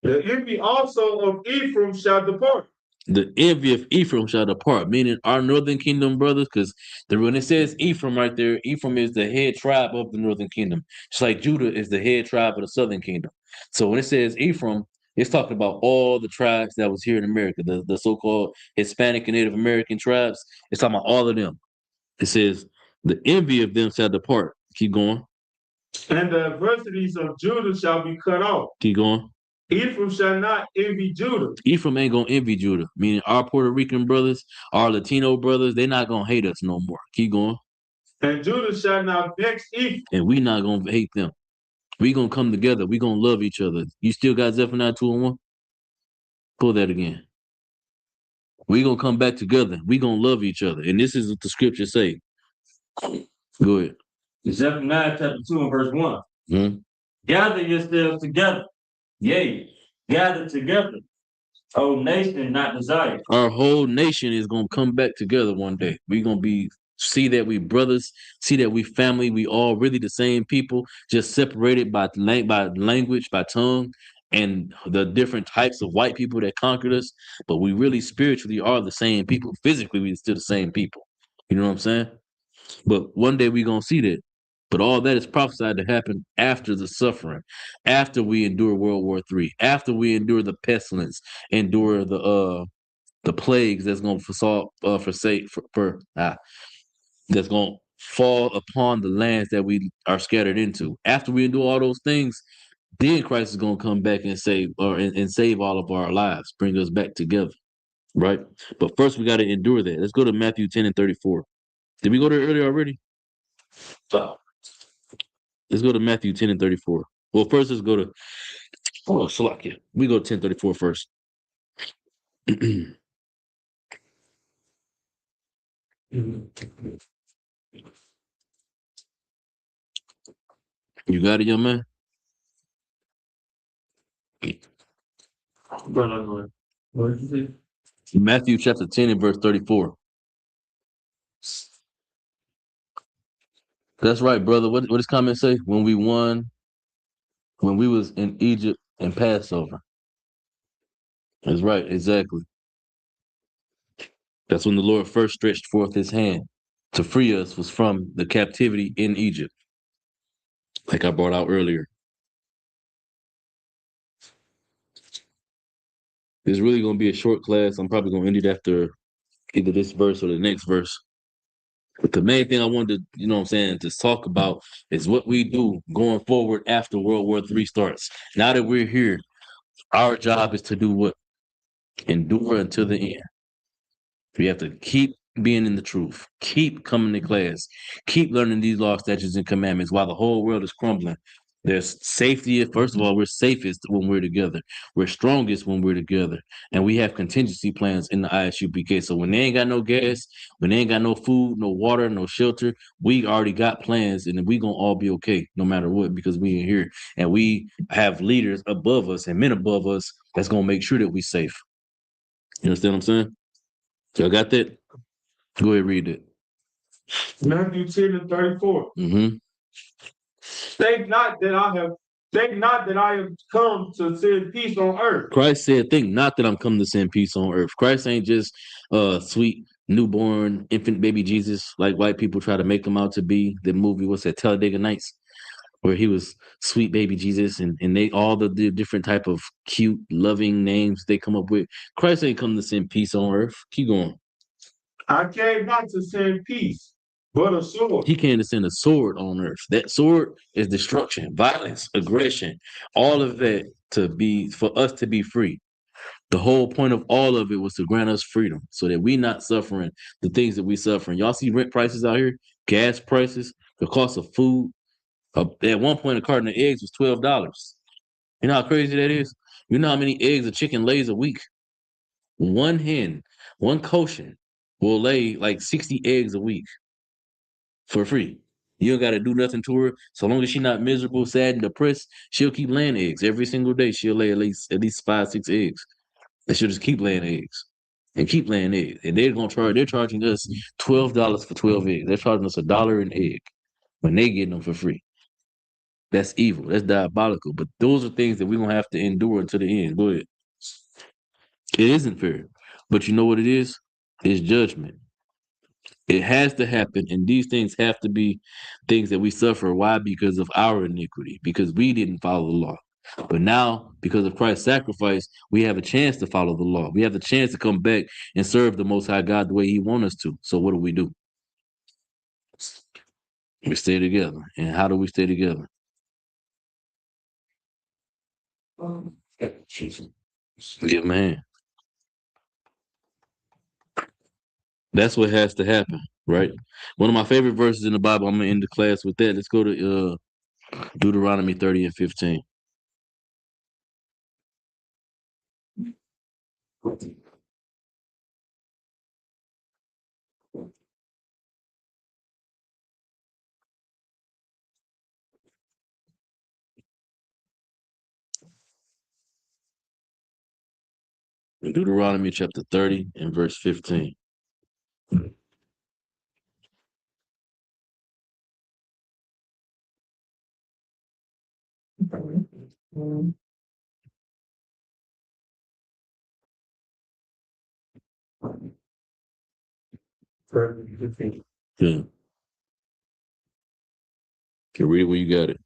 The envy also of Ephraim shall depart. The envy of Ephraim shall depart, meaning our northern kingdom brothers, because when it says Ephraim right there, Ephraim is the head tribe of the northern kingdom. It's like Judah is the head tribe of the southern kingdom. So when it says Ephraim, it's talking about all the tribes that was here in America, the so-called Hispanic and Native American tribes. It's talking about all of them. It says the envy of them shall depart. Keep going. And the adversities of Judah shall be cut off. Keep going. Ephraim shall not envy Judah. Ephraim ain't gonna envy Judah, meaning our Puerto Rican brothers, our Latino brothers, they're not gonna hate us no more. Keep going. And Judah shall not vex Ephraim. And we not gonna hate them. We gonna come together. We gonna love each other. You still got Zephaniah 2:1? Pull that again. We gonna come back together. We gonna love each other. And this is what the scriptures say. Go ahead. Zephaniah chapter 2 and verse 1. Hmm? Gather yourselves together. Yea, gather together. O nation not desired. Our whole nation is gonna come back together one day. We gonna see that we brothers, see that we family, we all really the same people, just separated by language, by tongue, and the different types of white people that conquered us. But we really spiritually are the same people. Physically, we still the same people. You know what I'm saying? But one day we gonna see that. But all that is prophesied to happen after the suffering, after we endure World War III, after we endure the pestilence, endure the plagues that's gonna that's gonna fall upon the lands that we are scattered into. After we endure all those things, then Christ is gonna come back and save and save all of our lives, bring us back together, right? But first we got to endure that. Let's go to Matthew 10 and 34. Did we go there earlier already? Oh. Let's go to Matthew 10 and 34. Well, first let's go to Salakia. We go to 10:34 first. You got it, young man? What did you say? Matthew chapter 10 and verse 34. That's right, brother. What does comment say? When we was in Egypt and Passover. That's right, exactly. That's when the Lord first stretched forth his hand to free us was from the captivity in Egypt. Like I brought out earlier. It's really gonna be a short class. I'm probably gonna end it after either this verse or the next verse. But the main thing I wanted to, you know what I'm saying, to talk about is what we do going forward after World War III starts. Now that we're here, our job is to do what? Endure until the end. We have to keep being in the truth, keep coming to class, keep learning these laws, statutes, and commandments while the whole world is crumbling. There's safety. First of all, we're safest when we're together. We're strongest when we're together. And we have contingency plans in the ISUPK. So when they ain't got no gas, when they ain't got no food, no water, no shelter, we already got plans and we going to all be okay no matter what because we are here. And we have leaders above us and men above us that's going to make sure that we safe. You understand what I'm saying? Y'all got that? Go ahead, read it. Matthew 10 and 34. Mm-hmm. Think not that I have come to send peace on earth. Christ said, think not that I'm coming to send peace on earth. Christ ain't just sweet newborn infant baby Jesus like white people try to make him out to be. The movie, what's that, Talladega Nights, where he was sweet baby Jesus and they all the different type of cute, loving names they come up with. Christ ain't come to send peace on earth. Keep going. I came not to send peace, but a sword. He came to send a sword on earth. That sword is destruction, violence, aggression, all of that for us to be free. The whole point of all of it was to grant us freedom so that we not suffering the things that we suffering. Y'all see rent prices out here, gas prices, the cost of food. At one point, a carton of eggs was $12. You know how crazy that is? You know how many eggs a chicken lays a week? One hen, one kosher will lay like 60 eggs a week for free. You don't got to do nothing to her. So long as she's not miserable, sad, and depressed, she'll keep laying eggs every single day. She'll lay at least 5-6 eggs. And she'll just keep laying eggs and keep laying eggs. And they're charging us $12 for 12 eggs. They're charging us $1 an egg when they get them for free. That's evil. That's diabolical. But those are things that we're gonna have to endure until the end. Go ahead. It isn't fair. But you know what it is? It's judgment. It has to happen, and these things have to be things that we suffer. Why? Because of our iniquity, because we didn't follow the law. But now, because of Christ's sacrifice, we have a chance to follow the law. We have the chance to come back and serve the Most High God the way He wants us to. So what do? We stay together. And how do we stay together? Give Him a hand. That's what has to happen, right? One of my favorite verses in the Bible, I'm going to end the class with that. Let's go to Deuteronomy 30 and 15. Deuteronomy chapter 30 and verse 15. Yeah. Can read it where you got it.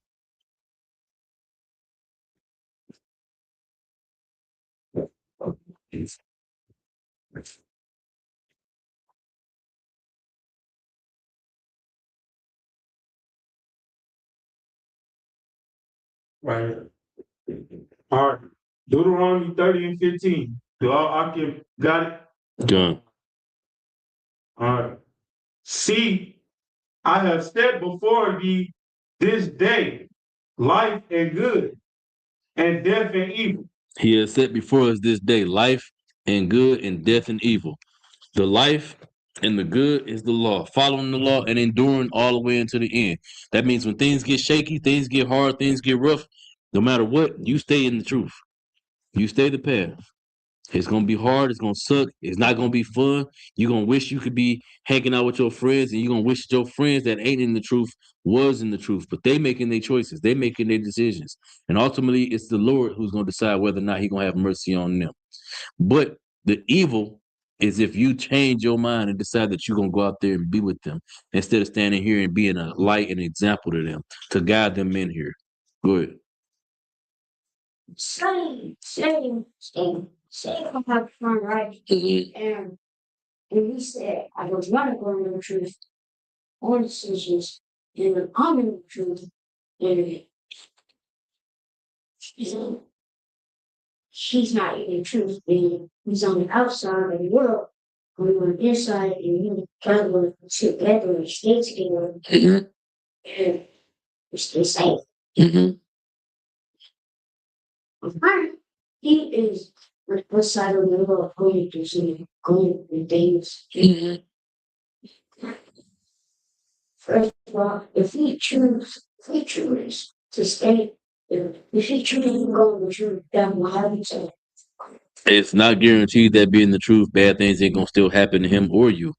Right. All right. Deuteronomy 30 and 15. Do all got it? Done. All right. See, I have set before thee this day life and good, and death and evil. He has set before us this day life and good and death and evil. The life and the good is the law, following the law and enduring all the way into the end. That means when things get shaky, things get hard, things get rough, no matter what, you stay in the truth. You stay the path. It's going to be hard. It's going to suck. It's not going to be fun. You're going to wish you could be hanging out with your friends, and you're going to wish your friends that ain't in the truth was in the truth. But they making their choices. They making their decisions. And ultimately, it's the Lord who's going to decide whether or not He's going to have mercy on them. But the evil is if you change your mind and decide that you're going to go out there and be with them instead of standing here and being a light and example to them, to guide them in here. Go ahead. Say, I have fun, right? And he said, I was running going to the truth on decisions, and I'm in the truth, and he's not in the truth, and he's on the outside of the world, we were inside, and we kind of want to sit together and stay together, and we stay safe. He is what side of the world going to see going in days. First of all, if we choose to stay, if he chooses to go in the truth, then we'll have each other. It's not guaranteed that being the truth, bad things ain't going to still happen to him or you.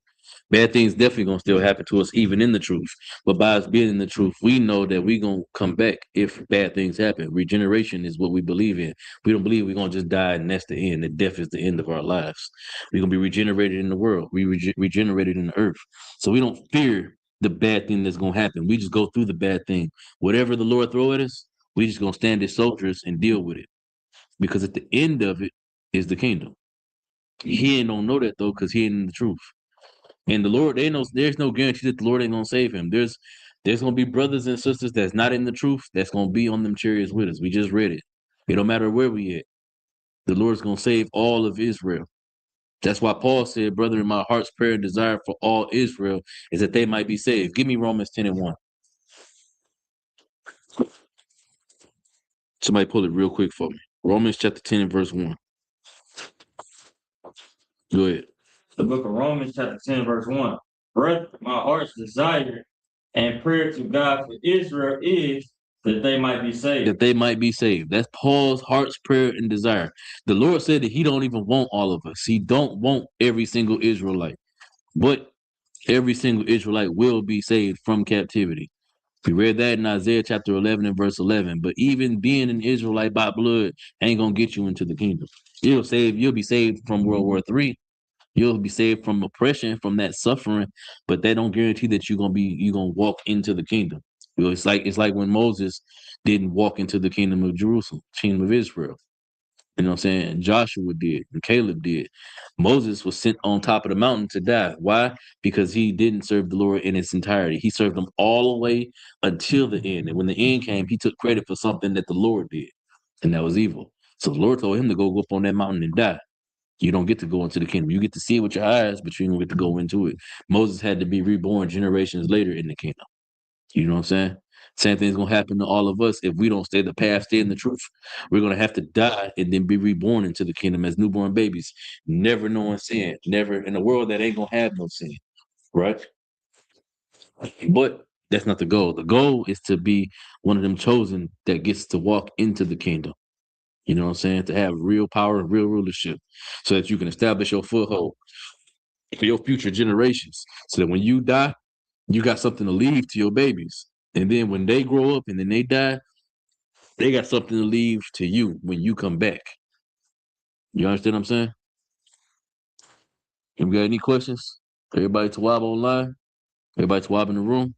Bad things definitely going to still happen to us, even in the truth. But by us being in the truth, we know that we're going to come back if bad things happen. Regeneration is what we believe in. We don't believe we're going to just die and that's the end, that death is the end of our lives. We're going to be regenerated in the world. We regenerated in the earth. So we don't fear the bad thing that's going to happen. We just go through the bad thing. Whatever the Lord throw at us, we just going to stand as soldiers and deal with it. Because at the end of it is the kingdom. He ain't don't know that though, because he ain't in the truth. And the Lord, there's no guarantee that the Lord ain't gonna save him. There's gonna be brothers and sisters that's not in the truth that's gonna be on them chariots with us. We just read it. It don't matter where we at. The Lord's gonna save all of Israel. That's why Paul said, brother, in my heart's prayer and desire for all Israel is that they might be saved. Give me Romans 10 and 1. Somebody pull it real quick for me. Romans chapter 10 and verse 1. Go ahead. The book of Romans, chapter 10, verse 1. Brother, my heart's desire and prayer to God for Israel is that they might be saved. That they might be saved. That's Paul's heart's prayer and desire. The Lord said that he don't even want all of us. He don't want every single Israelite. But every single Israelite will be saved from captivity. We read that in Isaiah chapter 11 and verse 11. But even being an Israelite by blood ain't gonna get you into the kingdom. You'll be saved from World War III. You'll be saved from oppression, from that suffering, but that don't guarantee that you're gonna walk into the kingdom. It's like when Moses didn't walk into the kingdom of Jerusalem, kingdom of Israel. You know what I'm saying? Joshua did, and Caleb did. Moses was sent on top of the mountain to die. Why? Because he didn't serve the Lord in its entirety. He served him all the way until the end. And when the end came, he took credit for something that the Lord did, and that was evil. So the Lord told him to go up on that mountain and die. You don't get to go into the kingdom. You get to see it with your eyes, but you don't get to go into it. Moses had to be reborn generations later in the kingdom. You know what I'm saying? Same thing's gonna happen to all of us if we don't stay the path, stay in the truth. We're gonna have to die and then be reborn into the kingdom as newborn babies, never knowing sin, never in a world that ain't gonna have no sin, right? But that's not the goal. The goal is to be one of them chosen that gets to walk into the kingdom. You know what I'm saying? To have real power and real rulership so that you can establish your foothold for your future generations. So that when you die, you got something to leave to your babies. And then when they grow up and then they die, they got something to leave to you when you come back. You understand what I'm saying? You got any questions? Everybody Tawab online? Everybody Tawab in the room?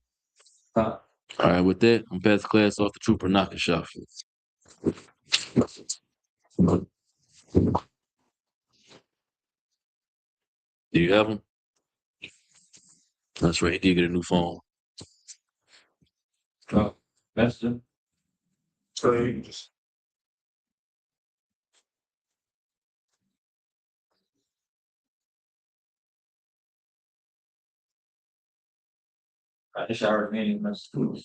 All right, with that, I'm pass the class off to Trooper Nakashaw. Do you have him? That's right, he did get a new phone. Oh, that's the. So you just I just already made him. I'm sorry.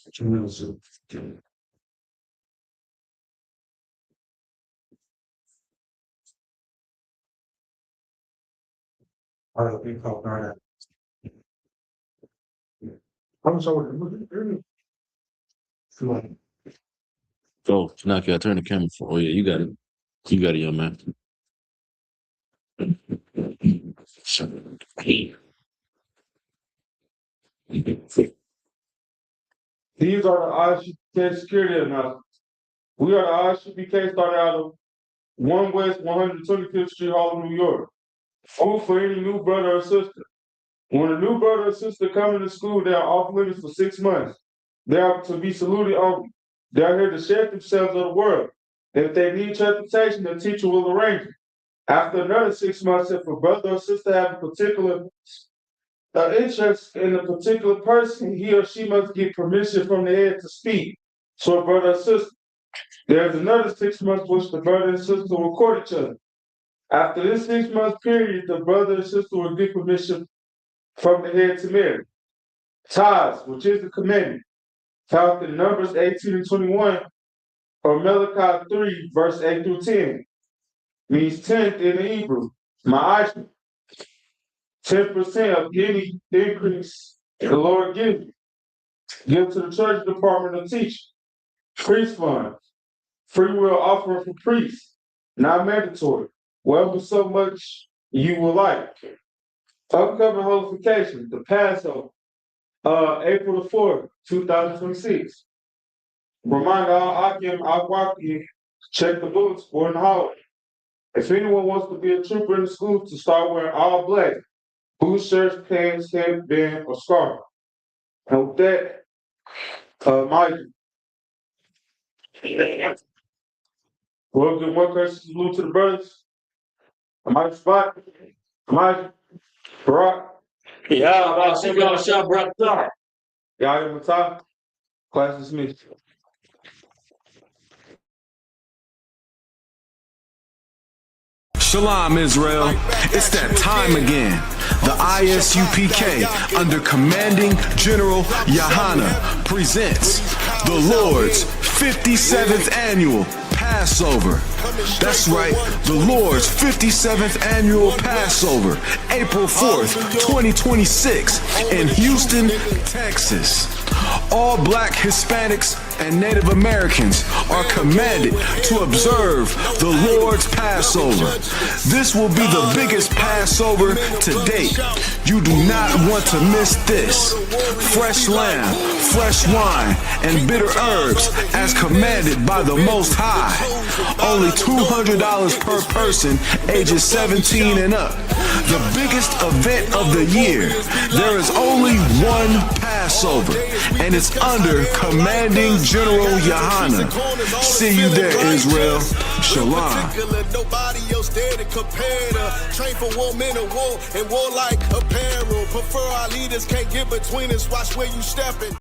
Oh, knock you out, turn the camera for. Oh yeah, you got it. You got it, young man. These are the ISUPK security announcements. We are the ISUPK started out of 1 West 125th Street, Harlem, New York. Food for any new brother or sister. When a new brother or sister come into school, they are off limits for 6 months. They are to be saluted only. They are here to share themselves of the world. If they need transportation, the teacher will arrange it. After another 6 months, if a brother or sister have a particular interest in a particular person, he or she must get permission from the head to speak to a brother or sister. There's another 6 months which the brother and sister will court each other. After this 6 month period, the brother and sister will get permission from the head to marry. Tithes, which is the commandment, found in Numbers 18 and 21, or Malachi 3, verse 8 through 10, means tenth in the Hebrew, ma'ashim. 10% of any increase the Lord gives you. Give to the church department of teaching. Priest funds. Free will offering for priests. Not mandatory. Well, but so much you will like. Upcoming holification, the Passover, April the 4th, 2026. Remind all Akim, Akwaki, check the books for the holiday. If anyone wants to be a trooper in the school, to start wearing all black, blue shirts, pants, headband, or scarf. And with that, Mike, we'll give one question salute to the brothers. Mike Spot, Mike, Brock. Yeah, I'll see y'all shop right there. Y'all in the top? Class dismissed. Shalom, Israel. It's that time again. The ISUPK, under Commanding General Yahana, presents the Lord's 57th Annual Passover. That's right, the Lord's 57th Annual Passover, April 4th, 2026, in Houston, Texas. all black Hispanics and Native Americans are commanded to observe the Lord's Passover. This will be the biggest Passover to date. You do not want to miss this. Fresh lamb, fresh wine, and bitter herbs as commanded by the Most High. Only $200 per person ages 17 and up. The biggest event of the year. There is only one Passover, and it's under Commanding General Yohanan. See you there, Israel. Shalom. Nobody else there to compare to. Train for war, men of war, and war like apparel. Prefer our leaders, can't get between us. Watch where you stepping.